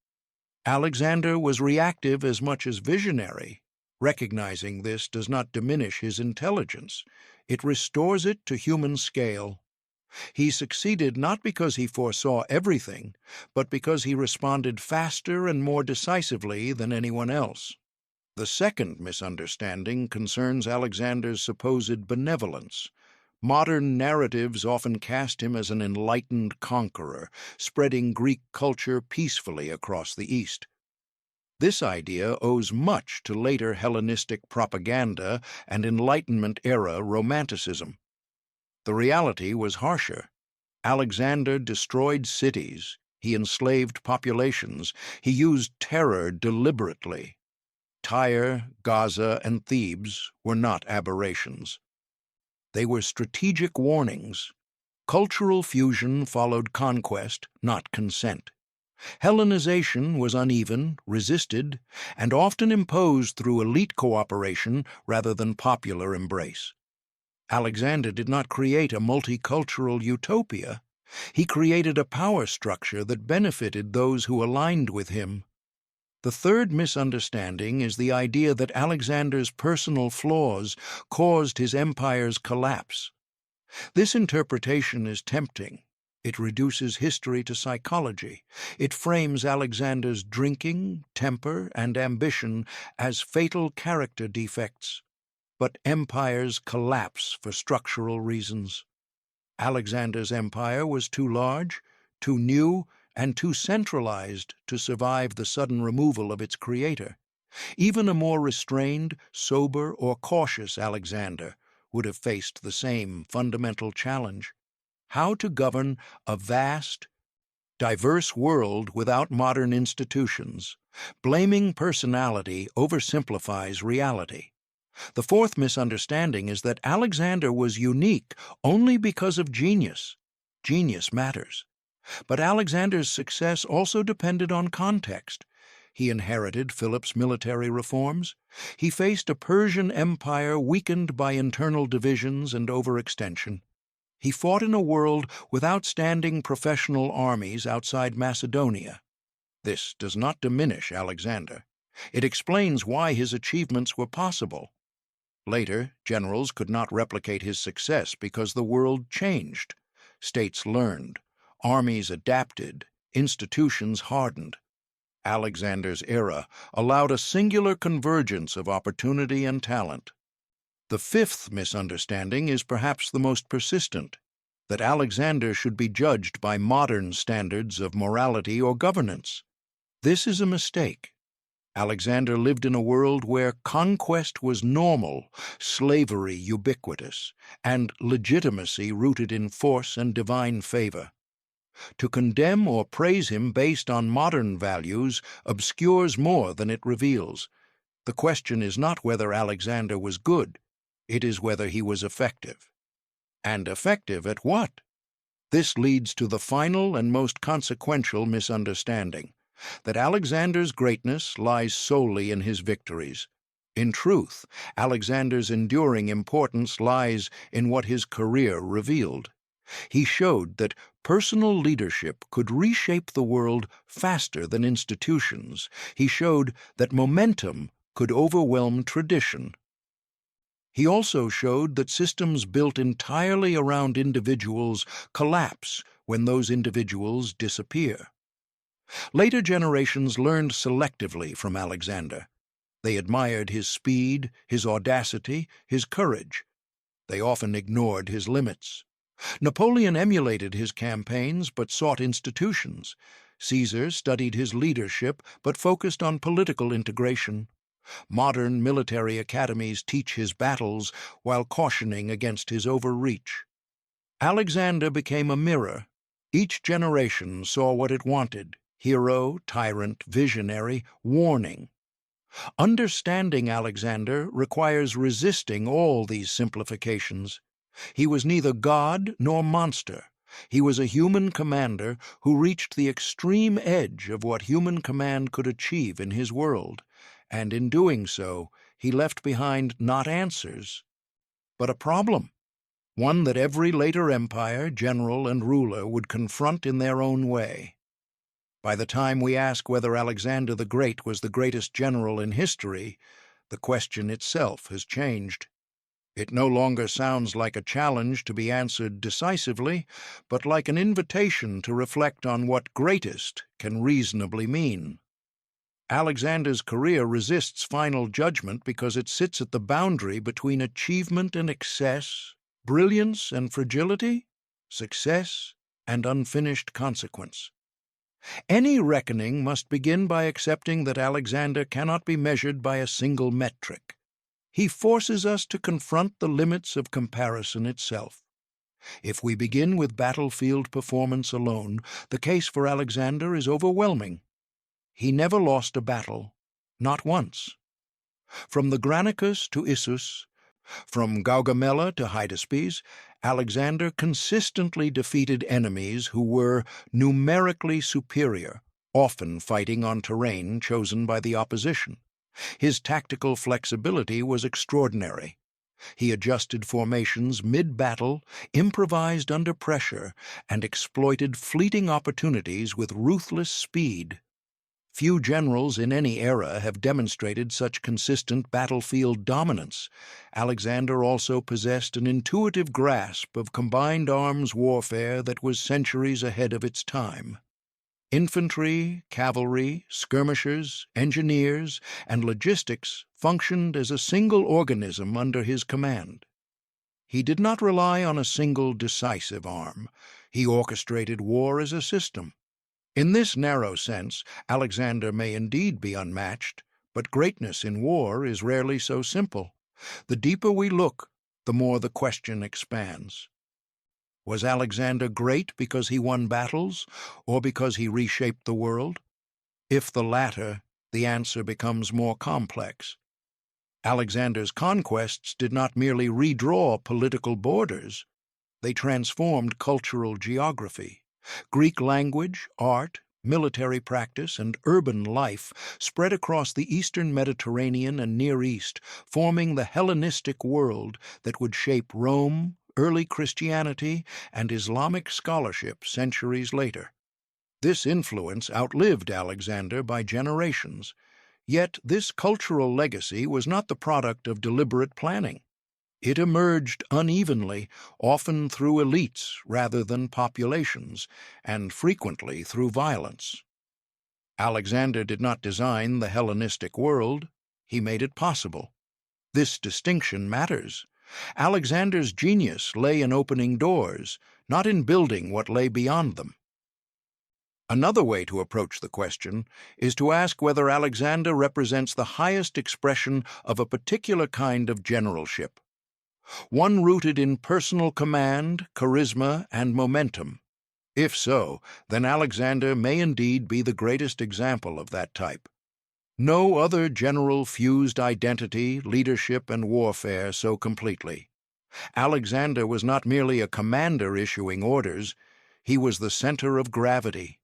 Alexander was reactive as much as visionary. Recognizing this does not diminish his intelligence. It restores it to human scale. He succeeded not because he foresaw everything, but because he responded faster and more decisively than anyone else. The second misunderstanding concerns Alexander's supposed benevolence. Modern narratives often cast him as an enlightened conqueror, spreading Greek culture peacefully across the East. This idea owes much to later Hellenistic propaganda and Enlightenment-era romanticism. The reality was harsher. Alexander destroyed cities, He enslaved populations. He used terror deliberately. Tyre, Gaza, and Thebes were not aberrations. They were strategic warnings. Cultural fusion followed conquest, not consent. Hellenization was uneven, resisted, and often imposed through elite cooperation rather than popular embrace. Alexander did not create a multicultural utopia. He created a power structure that benefited those who aligned with him. The third misunderstanding is the idea that Alexander's personal flaws caused his empire's collapse. This interpretation is tempting. It reduces history to psychology. It frames Alexander's drinking, temper, and ambition as fatal character defects. But empires collapse for structural reasons. Alexander's empire was too large, too new, and too centralized to survive the sudden removal of its creator. Even a more restrained, sober, or cautious Alexander would have faced the same fundamental challenge: how to govern a vast, diverse world without modern institutions. Blaming personality oversimplifies reality. The fourth misunderstanding is that Alexander was unique only because of genius. Genius matters. But Alexander's success also depended on context. He inherited Philip's military reforms. He faced a Persian empire weakened by internal divisions and overextension. He fought in a world with outstanding professional armies outside Macedonia. This does not diminish Alexander. It explains why his achievements were possible. Later, generals could not replicate his success because the world changed. States learned. Armies adapted. Institutions hardened. Alexander's era allowed a singular convergence of opportunity and talent. The fifth misunderstanding is perhaps the most persistent: that Alexander should be judged by modern standards of morality or governance. This is a mistake. Alexander lived in a world where conquest was normal, slavery ubiquitous, and legitimacy rooted in force and divine favor. To condemn or praise him based on modern values obscures more than it reveals. The question is not whether Alexander was good, it is whether he was effective. And effective at what? This leads to the final and most consequential misunderstanding: that Alexander's greatness lies solely in his victories. In truth, Alexander's enduring importance lies in what his career revealed. He showed that personal leadership could reshape the world faster than institutions. He showed that momentum could overwhelm tradition. He also showed that systems built entirely around individuals collapse when those individuals disappear. Later generations learned selectively from Alexander. They admired his speed, his audacity, his courage. They often ignored his limits. Napoleon emulated his campaigns but sought institutions. Caesar studied his leadership but focused on political integration. Modern military academies teach his battles while cautioning against his overreach. Alexander became a mirror. Each generation saw what it wanted: hero, tyrant, visionary, warning. Understanding Alexander requires resisting all these simplifications. He was neither god nor monster. He was a human commander who reached the extreme edge of what human command could achieve in his world, and in doing so, he left behind not answers, but a problem, one that every later empire, general, and ruler would confront in their own way. By the time we ask whether Alexander the Great was the greatest general in history, the question itself has changed. It no longer sounds like a challenge to be answered decisively, but like an invitation to reflect on what greatest can reasonably mean. Alexander's career resists final judgment because it sits at the boundary between achievement and excess, brilliance and fragility, success and unfinished consequence. Any reckoning must begin by accepting that Alexander cannot be measured by a single metric. He forces us to confront the limits of comparison itself. If we begin with battlefield performance alone, the case for Alexander is overwhelming. He never lost a battle, not once. From the Granicus to Issus, from Gaugamela to Hydaspes, Alexander consistently defeated enemies who were numerically superior, often fighting on terrain chosen by the opposition. His tactical flexibility was extraordinary. He adjusted formations mid-battle, improvised under pressure, and exploited fleeting opportunities with ruthless speed. Few generals in any era have demonstrated such consistent battlefield dominance. Alexander also possessed an intuitive grasp of combined arms warfare that was centuries ahead of its time. Infantry, cavalry, skirmishers, engineers, and logistics functioned as a single organism under his command. He did not rely on a single decisive arm. He orchestrated war as a system. In this narrow sense, Alexander may indeed be unmatched, but greatness in war is rarely so simple. The deeper we look, the more the question expands. Was Alexander great because he won battles, or because he reshaped the world? If the latter, the answer becomes more complex. Alexander's conquests did not merely redraw political borders, they transformed cultural geography. Greek language, art, military practice, and urban life spread across the eastern Mediterranean and Near East, forming the Hellenistic world that would shape Rome, early Christianity, and Islamic scholarship centuries later. This influence outlived Alexander by generations, yet this cultural legacy was not the product of deliberate planning. It emerged unevenly, often through elites rather than populations, and frequently through violence. Alexander did not design the Hellenistic world, he made it possible. This distinction matters. Alexander's genius lay in opening doors, not in building what lay beyond them. Another way to approach the question is to ask whether Alexander represents the highest expression of a particular kind of generalship, one rooted in personal command, charisma, and momentum. If so, then Alexander may indeed be the greatest example of that type. No other general fused identity, leadership, and warfare so completely. Alexander was not merely a commander issuing orders, he was the center of gravity.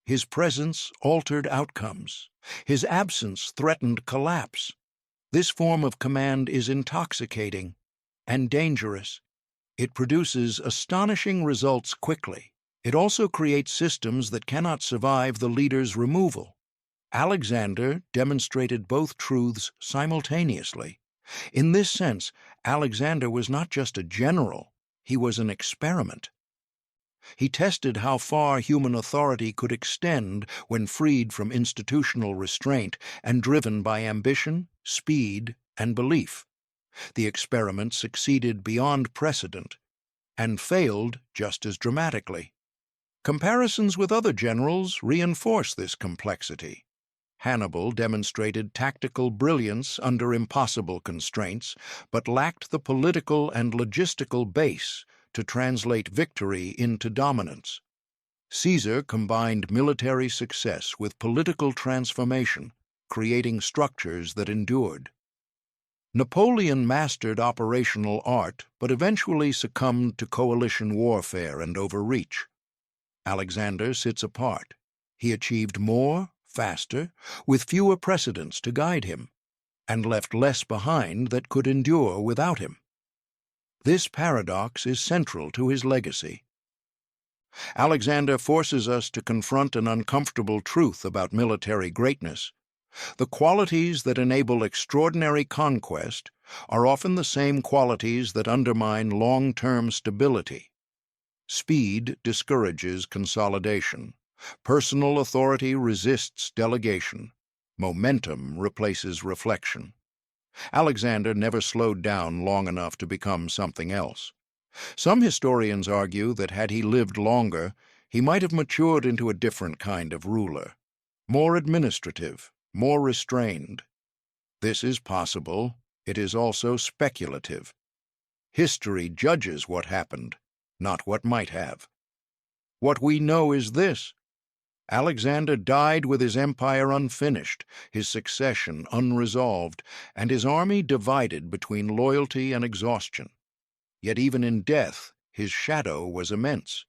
His presence altered outcomes. His absence threatened collapse. This form of command is intoxicating and dangerous. It produces astonishing results quickly. It also creates systems that cannot survive the leader's removal. Alexander demonstrated both truths simultaneously. In this sense, Alexander was not just a general, he was an experiment. He tested how far human authority could extend when freed from institutional restraint and driven by ambition, speed, and belief. The experiment succeeded beyond precedent, and failed just as dramatically. Comparisons with other generals reinforce this complexity. Hannibal demonstrated tactical brilliance under impossible constraints, but lacked the political and logistical base to translate victory into dominance. Caesar combined military success with political transformation, creating structures that endured. Napoleon mastered operational art, but eventually succumbed to coalition warfare and overreach. Alexander sits apart. He achieved more, faster, with fewer precedents to guide him, and left less behind that could endure without him. This paradox is central to his legacy. Alexander forces us to confront an uncomfortable truth about military greatness. The qualities that enable extraordinary conquest are often the same qualities that undermine long-term stability. Speed discourages consolidation. Personal authority resists delegation. Momentum replaces reflection. Alexander never slowed down long enough to become something else. Some historians argue that had he lived longer, he might have matured into a different kind of ruler, more administrative, more restrained. This is possible. It is also speculative. History judges what happened, not what might have. What we know is this: Alexander died with his empire unfinished, his succession unresolved, and his army divided between loyalty and exhaustion. Yet even in death, his shadow was immense.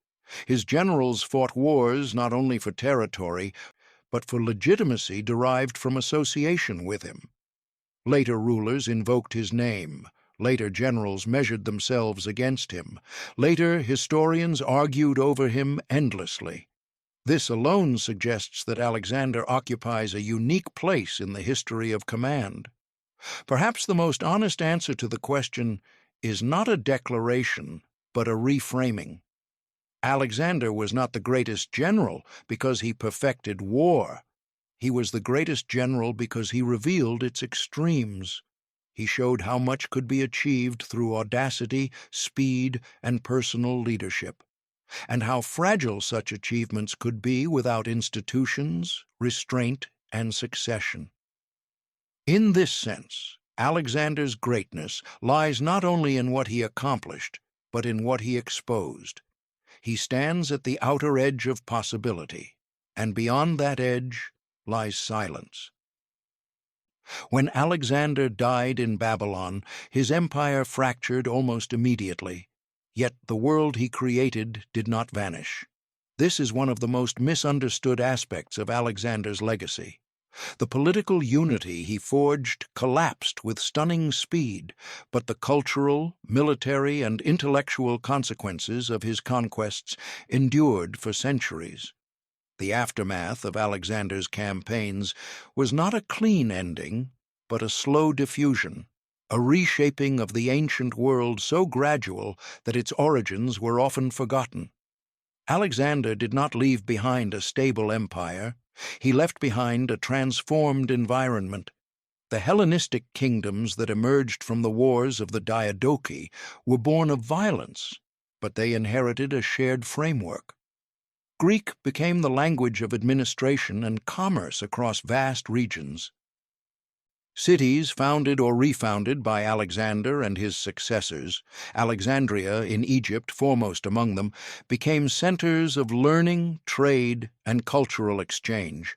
His generals fought wars not only for territory, but for legitimacy derived from association with him. Later rulers invoked his name. Later generals measured themselves against him. Later historians argued over him endlessly. This alone suggests that Alexander occupies a unique place in the history of command. Perhaps the most honest answer to the question is not a declaration, but a reframing. Alexander was not the greatest general because he perfected war. He was the greatest general because he revealed its extremes. He showed how much could be achieved through audacity, speed, and personal leadership, and how fragile such achievements could be without institutions, restraint, and succession. In this sense, Alexander's greatness lies not only in what he accomplished, but in what he exposed. He stands at the outer edge of possibility, and beyond that edge lies silence. When Alexander died in Babylon, his empire fractured almost immediately, yet the world he created did not vanish. This is one of the most misunderstood aspects of Alexander's legacy. The political unity he forged collapsed with stunning speed, but the cultural, military, and intellectual consequences of his conquests endured for centuries. The aftermath of Alexander's campaigns was not a clean ending, but a slow diffusion, a reshaping of the ancient world so gradual that its origins were often forgotten. Alexander did not leave behind a stable empire. He left behind a transformed environment. The Hellenistic kingdoms that emerged from the wars of the Diadochi were born of violence, but they inherited a shared framework. Greek became the language of administration and commerce across vast regions. Cities founded or refounded by Alexander and his successors, Alexandria in Egypt foremost among them, became centers of learning, trade, and cultural exchange.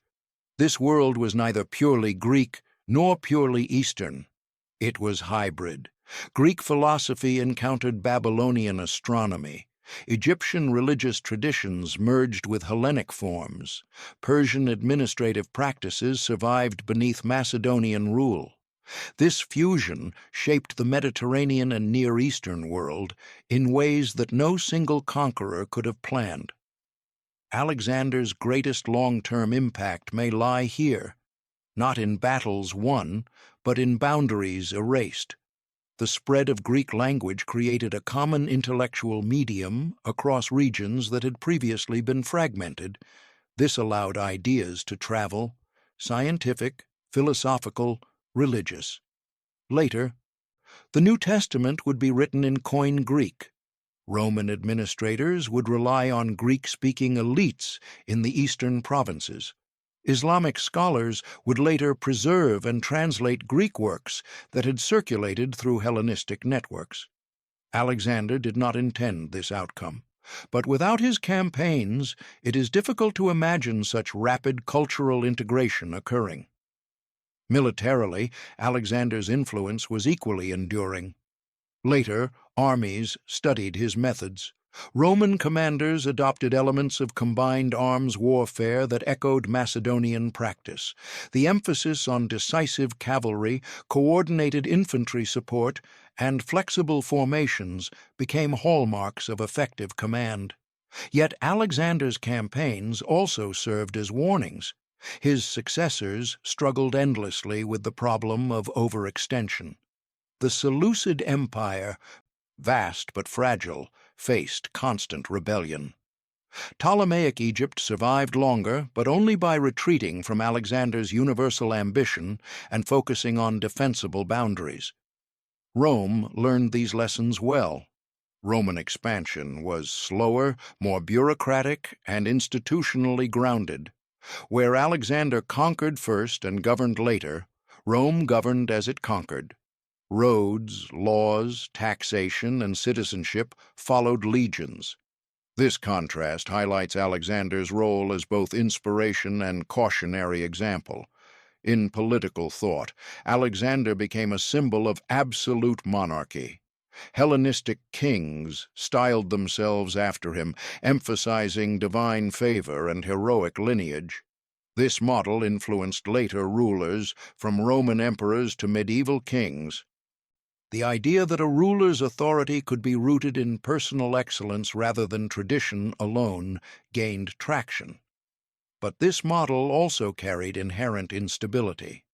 This world was neither purely Greek nor purely Eastern. It was hybrid. Greek philosophy encountered Babylonian astronomy. Egyptian religious traditions merged with Hellenic forms. Persian administrative practices survived beneath Macedonian rule. This fusion shaped the Mediterranean and Near Eastern world in ways that no single conqueror could have planned. Alexander's greatest long-term impact may lie here, not in battles won, but in boundaries erased. The spread of Greek language created a common intellectual medium across regions that had previously been fragmented. This allowed ideas to travel: scientific, philosophical, religious. Later, the New Testament would be written in Koine Greek. Roman administrators would rely on Greek-speaking elites in the eastern provinces. Islamic scholars would later preserve and translate Greek works that had circulated through Hellenistic networks. Alexander did not intend this outcome, but without his campaigns, it is difficult to imagine such rapid cultural integration occurring. Militarily, Alexander's influence was equally enduring. Later, armies studied his methods. Roman commanders adopted elements of combined arms warfare that echoed Macedonian practice. The emphasis on decisive cavalry, coordinated infantry support, and flexible formations became hallmarks of effective command. Yet Alexander's campaigns also served as warnings. His successors struggled endlessly with the problem of overextension. The Seleucid Empire, vast but fragile, faced constant rebellion. Ptolemaic Egypt survived longer, but only by retreating from Alexander's universal ambition and focusing on defensible boundaries. Rome learned these lessons well. Roman expansion was slower, more bureaucratic, and institutionally grounded. Where Alexander conquered first and governed later, Rome governed as it conquered. Roads, laws, taxation, and citizenship followed legions. This contrast highlights Alexander's role as both inspiration and cautionary example. In political thought, Alexander became a symbol of absolute monarchy. Hellenistic kings styled themselves after him, emphasizing divine favor and heroic lineage. This model influenced later rulers, from Roman emperors to medieval kings. The idea that a ruler's authority could be rooted in personal excellence rather than tradition alone gained traction. But this model also carried inherent instability.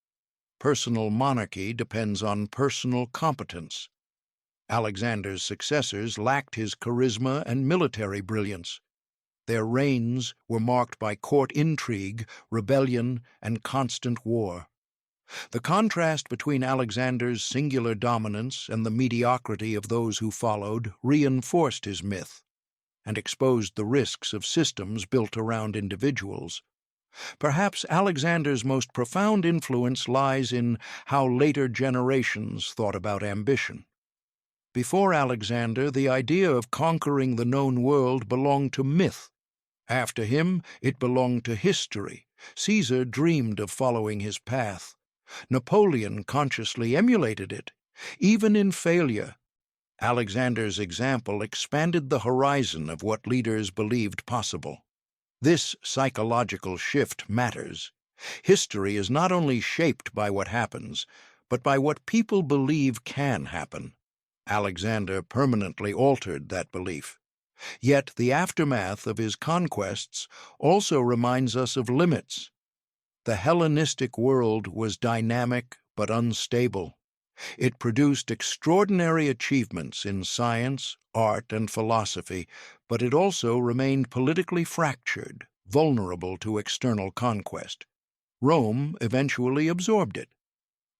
Personal monarchy depends on personal competence. Alexander's successors lacked his charisma and military brilliance. Their reigns were marked by court intrigue, rebellion, and constant war. The contrast between Alexander's singular dominance and the mediocrity of those who followed reinforced his myth and exposed the risks of systems built around individuals. Perhaps Alexander's most profound influence lies in how later generations thought about ambition. Before Alexander, the idea of conquering the known world belonged to myth. After him, it belonged to history. Caesar dreamed of following his path. Napoleon consciously emulated it. Even in failure, Alexander's example expanded the horizon of what leaders believed possible. This psychological shift matters. History is not only shaped by what happens, but by what people believe can happen. Alexander permanently altered that belief. Yet the aftermath of his conquests also reminds us of limits. The Hellenistic world was dynamic but unstable. It produced extraordinary achievements in science, art, and philosophy, but it also remained politically fractured, vulnerable to external conquest. Rome eventually absorbed it.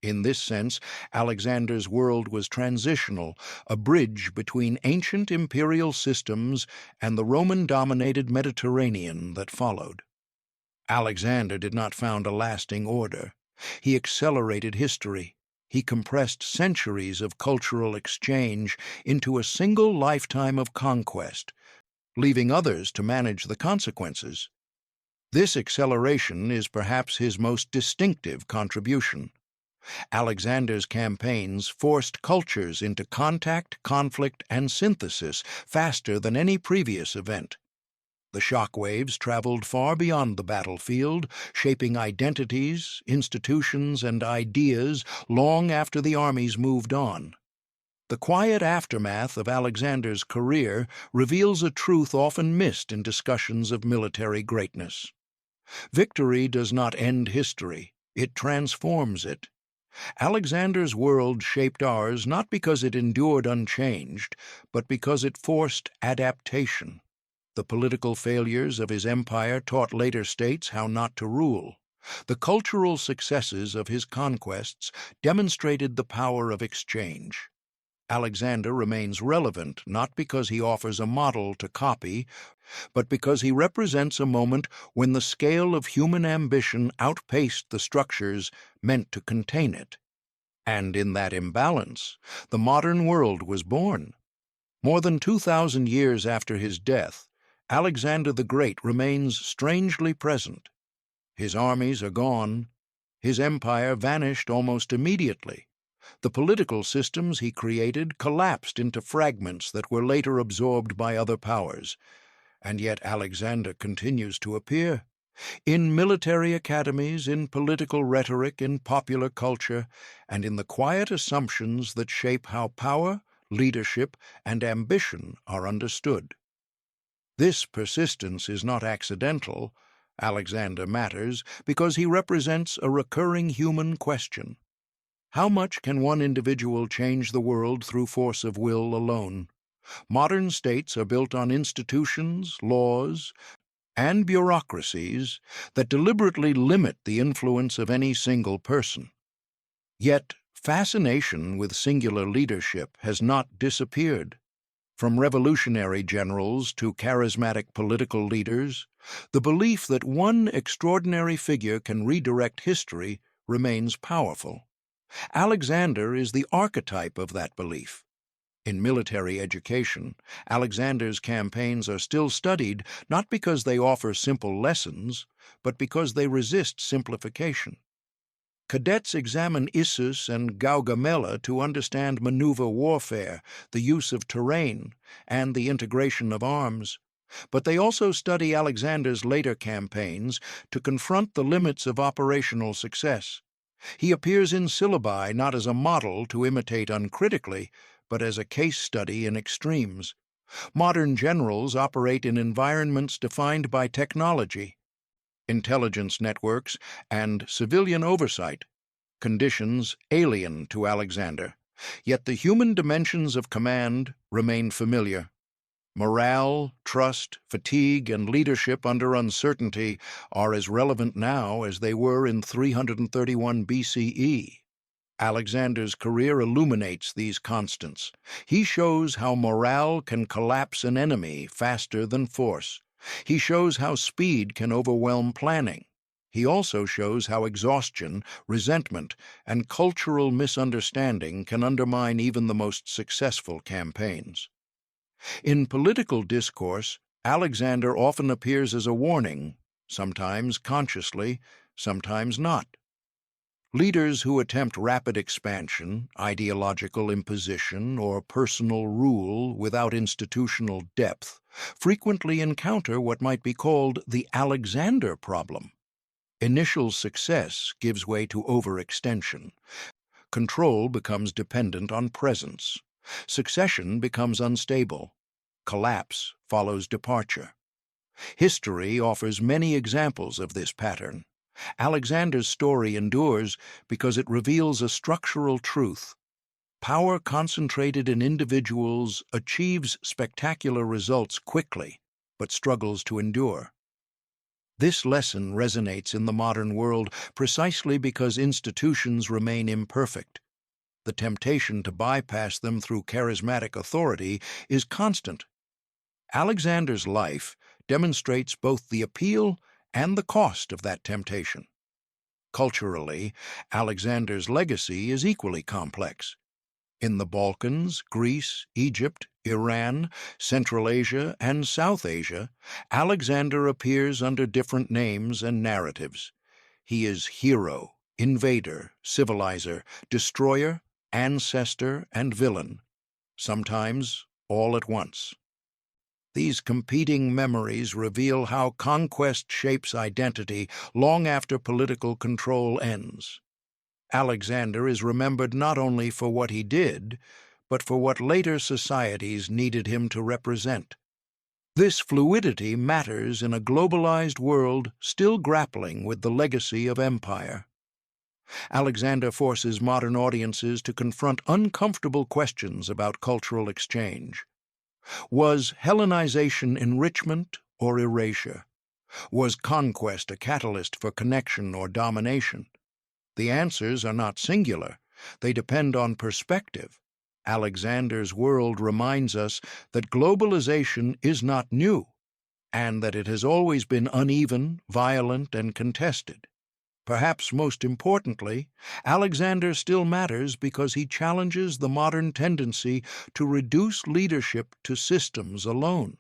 In this sense, Alexander's world was transitional, a bridge between ancient imperial systems and the Roman-dominated Mediterranean that followed. Alexander did not found a lasting order. He accelerated history. He compressed centuries of cultural exchange into a single lifetime of conquest, leaving others to manage the consequences. This acceleration is perhaps his most distinctive contribution. Alexander's campaigns forced cultures into contact, conflict, and synthesis faster than any previous event. The shockwaves traveled far beyond the battlefield, shaping identities, institutions, and ideas long after the armies moved on. The quiet aftermath of Alexander's career reveals a truth often missed in discussions of military greatness. Victory does not end history, it transforms it. Alexander's world shaped ours not because it endured unchanged, but because it forced adaptation. The political failures of his empire taught later states how not to rule. The cultural successes of his conquests demonstrated the power of exchange. Alexander remains relevant not because he offers a model to copy, but because he represents a moment when the scale of human ambition outpaced the structures meant to contain it. And in that imbalance, the modern world was born. More than 2,000 years after his death, Alexander the Great remains strangely present. His armies are gone. His empire vanished almost immediately. The political systems he created collapsed into fragments that were later absorbed by other powers. And yet Alexander continues to appear. In military academies, in political rhetoric, in popular culture, and in the quiet assumptions that shape how power, leadership, and ambition are understood. This persistence is not accidental. Alexander matters because he represents a recurring human question. How much can one individual change the world through force of will alone? Modern states are built on institutions, laws, and bureaucracies that deliberately limit the influence of any single person. Yet, fascination with singular leadership has not disappeared. From revolutionary generals to charismatic political leaders, the belief that one extraordinary figure can redirect history remains powerful. Alexander is the archetype of that belief. In military education, Alexander's campaigns are still studied not because they offer simple lessons, but because they resist simplification. Cadets examine Issus and Gaugamela to understand maneuver warfare, the use of terrain, and the integration of arms. But they also study Alexander's later campaigns to confront the limits of operational success. He appears in syllabi not as a model to imitate uncritically, but as a case study in extremes. Modern generals operate in environments defined by technology, intelligence networks, and civilian oversight, conditions alien to Alexander. Yet the human dimensions of command remain familiar. Morale, trust, fatigue, and leadership under uncertainty are as relevant now as they were in 331 BCE. Alexander's career illuminates these constants. He shows how morale can collapse an enemy faster than force. He shows how speed can overwhelm planning. He also shows how exhaustion, resentment, and cultural misunderstanding can undermine even the most successful campaigns. In political discourse, Alexander often appears as a warning, sometimes consciously, sometimes not. Leaders who attempt rapid expansion, ideological imposition, or personal rule without institutional depth frequently encounter what might be called the Alexander problem. Initial success gives way to overextension. Control becomes dependent on presence. Succession becomes unstable. Collapse follows departure. History offers many examples of this pattern. Alexander's story endures because it reveals a structural truth. Power concentrated in individuals achieves spectacular results quickly, but struggles to endure. This lesson resonates in the modern world precisely because institutions remain imperfect. The temptation to bypass them through charismatic authority is constant. Alexander's life demonstrates both the appeal and the cost of that temptation. Culturally, Alexander's legacy is equally complex. In the Balkans, Greece, Egypt, Iran, Central Asia, and South Asia, Alexander appears under different names and narratives. He is hero, invader, civilizer, destroyer, ancestor, and villain, sometimes all at once. These competing memories reveal how conquest shapes identity long after political control ends. Alexander is remembered not only for what he did, but for what later societies needed him to represent. This fluidity matters in a globalized world still grappling with the legacy of empire. Alexander forces modern audiences to confront uncomfortable questions about cultural exchange. Was Hellenization enrichment or erasure? Was conquest a catalyst for connection or domination? The answers are not singular. They depend on perspective. Alexander's world reminds us that globalization is not new, and that it has always been uneven, violent, and contested. Perhaps most importantly, Alexander still matters because he challenges the modern tendency to reduce leadership to systems alone.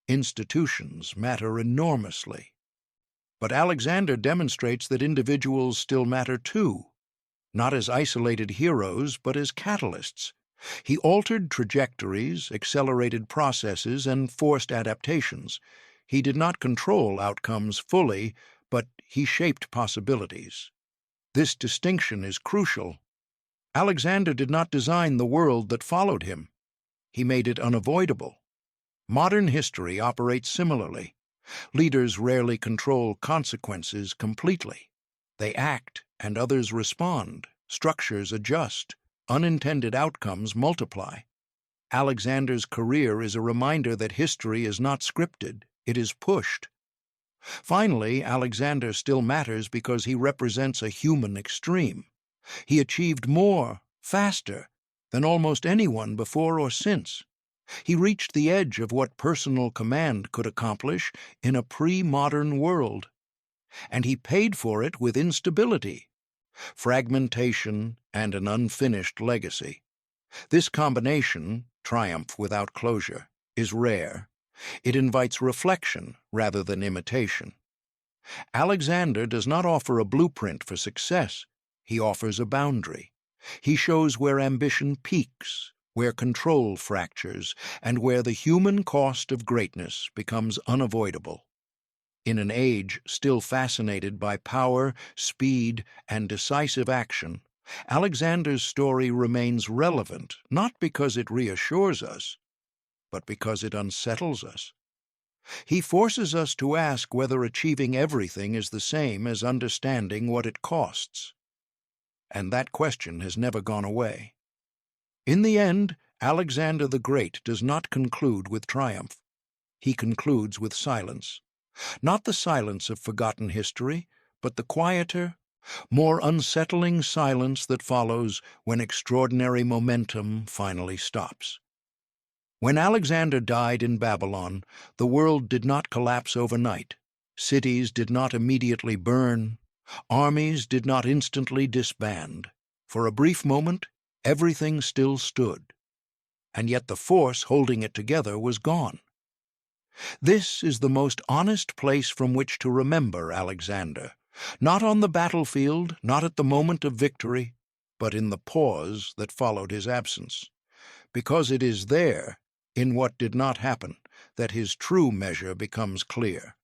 Institutions matter enormously. But Alexander demonstrates that individuals still matter too, not as isolated heroes, but as catalysts. He altered trajectories, accelerated processes, and forced adaptations. He did not control outcomes fully, but he shaped possibilities. This distinction is crucial. Alexander did not design the world that followed him. He made it unavoidable. Modern history operates similarly. Leaders rarely control consequences completely. They act, and others respond. Structures adjust. Unintended outcomes multiply. Alexander's career is a reminder that history is not scripted, it is pushed. Finally, Alexander still matters because he represents a human extreme. He achieved more, faster, than almost anyone before or since. He reached the edge of what personal command could accomplish in a pre-modern world. And he paid for it with instability. fragmentation, and an unfinished legacy. This combination, triumph without closure, is rare. It invites reflection rather than imitation. Alexander does not offer a blueprint for success. He offers a boundary. He shows where ambition peaks, where control fractures, and where the human cost of greatness becomes unavoidable. In an age still fascinated by power, speed, and decisive action, Alexander's story remains relevant not because it reassures us, but because it unsettles us. He forces us to ask whether achieving everything is the same as understanding what it costs. And that question has never gone away. In the end, Alexander the Great does not conclude with triumph. He concludes with silence. Not the silence of forgotten history, but the quieter, more unsettling silence that follows when extraordinary momentum finally stops. When Alexander died in Babylon, the world did not collapse overnight. Cities did not immediately burn. Armies did not instantly disband. For a brief moment, everything still stood. And yet the force holding it together was gone. This is the most honest place from which to remember Alexander, not on the battlefield, not at the moment of victory, but in the pause that followed his absence. Because it is there, in what did not happen, that his true measure becomes clear.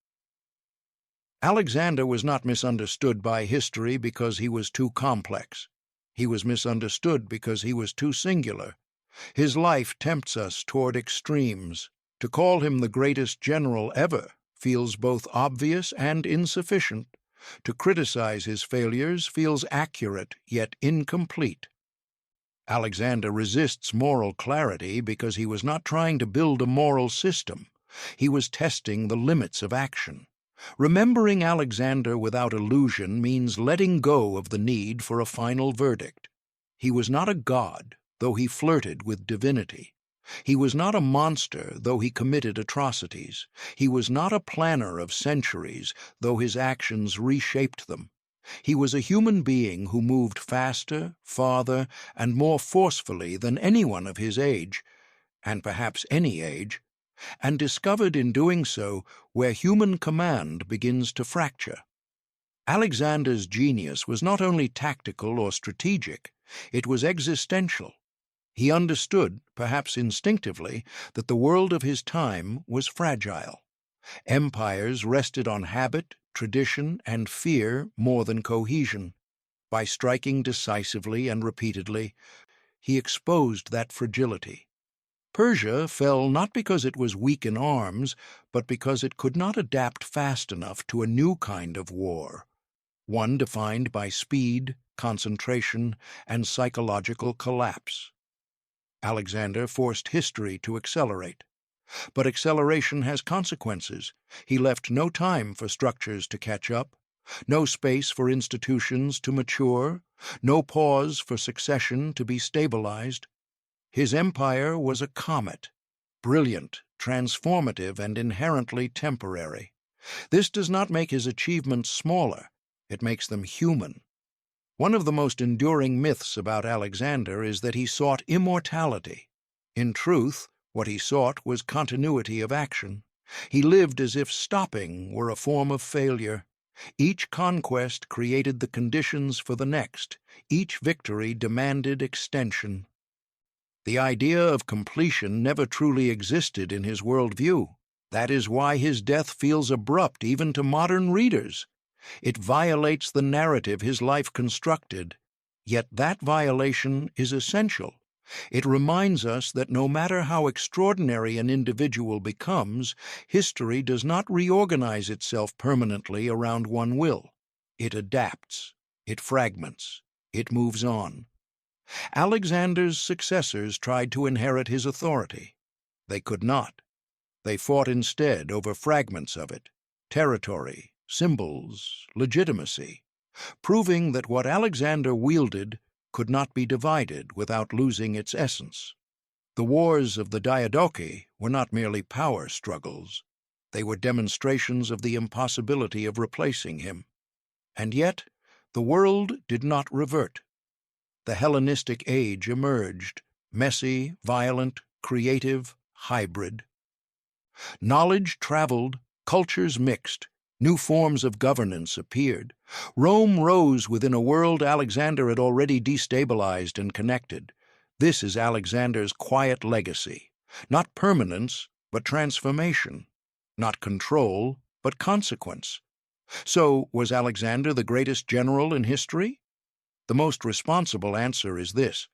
Alexander was not misunderstood by history because he was too complex. He was misunderstood because he was too singular. His life tempts us toward extremes. To call him the greatest general ever feels both obvious and insufficient. To criticize his failures feels accurate yet incomplete. Alexander resists moral clarity because he was not trying to build a moral system. He was testing the limits of action. Remembering Alexander without illusion means letting go of the need for a final verdict. He was not a god, though he flirted with divinity. He was not a monster, though he committed atrocities. He was not a planner of centuries, though his actions reshaped them. He was a human being who moved faster, farther, and more forcefully than anyone of his age, and perhaps any age, and discovered in doing so where human command begins to fracture. Alexander's genius was not only tactical or strategic, it was existential. He understood, perhaps instinctively, that the world of his time was fragile. Empires rested on habit, tradition, and fear more than cohesion. By striking decisively and repeatedly, he exposed that fragility. Persia fell not because it was weak in arms, but because it could not adapt fast enough to a new kind of war, one defined by speed, concentration, and psychological collapse. Alexander forced history to accelerate. But acceleration has consequences. He left no time for structures to catch up, no space for institutions to mature, no pause for succession to be stabilized. His empire was a comet, brilliant, transformative, and inherently temporary. This does not make his achievements smaller, it makes them human. One of the most enduring myths about Alexander is that he sought immortality. In truth, what he sought was continuity of action. He lived as if stopping were a form of failure. Each conquest created the conditions for the next. Each victory demanded extension. The idea of completion never truly existed in his worldview. That is why his death feels abrupt even to modern readers. It violates the narrative his life constructed. Yet that violation is essential. It reminds us that no matter how extraordinary an individual becomes, history does not reorganize itself permanently around one will. It adapts, it fragments, it moves on. Alexander's successors tried to inherit his authority. They could not. They fought instead over fragments of it, territory, symbols, legitimacy, proving that what Alexander wielded could not be divided without losing its essence. The wars of the Diadochi were not merely power struggles. They were demonstrations of the impossibility of replacing him. And yet, The world did not revert. The Hellenistic age emerged, messy, violent, creative, hybrid. Knowledge traveled, cultures mixed, new forms of governance appeared. Rome rose within a world Alexander had already destabilized and connected. This is Alexander's quiet legacy. Not permanence, but transformation. Not control, but consequence. So, was Alexander the greatest general in history? The most responsible answer is this: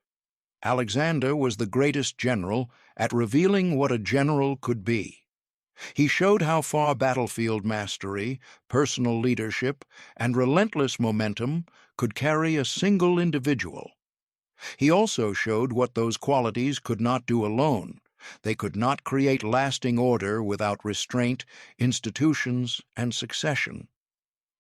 Alexander was the greatest general at revealing what a general could be. He showed how far battlefield mastery, personal leadership, and relentless momentum could carry a single individual. He also showed what those qualities could not do alone. They could not create lasting order without restraint, institutions, and succession.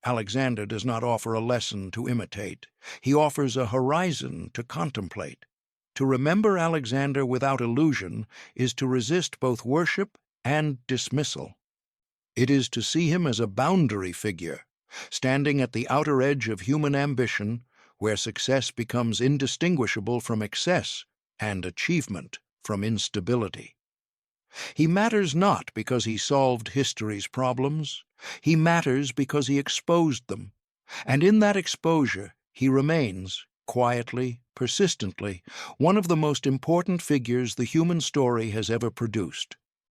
Alexander does not offer a lesson to imitate. He offers a horizon to contemplate. To remember Alexander without illusion is to resist both worship and dismissal. It is to see him as a boundary figure, standing at the outer edge of human ambition, where success becomes indistinguishable from excess and achievement from instability. He matters not because he solved history's problems. He matters because he exposed them. And in that exposure, he remains, quietly, persistently, one of the most important figures the human story has ever produced.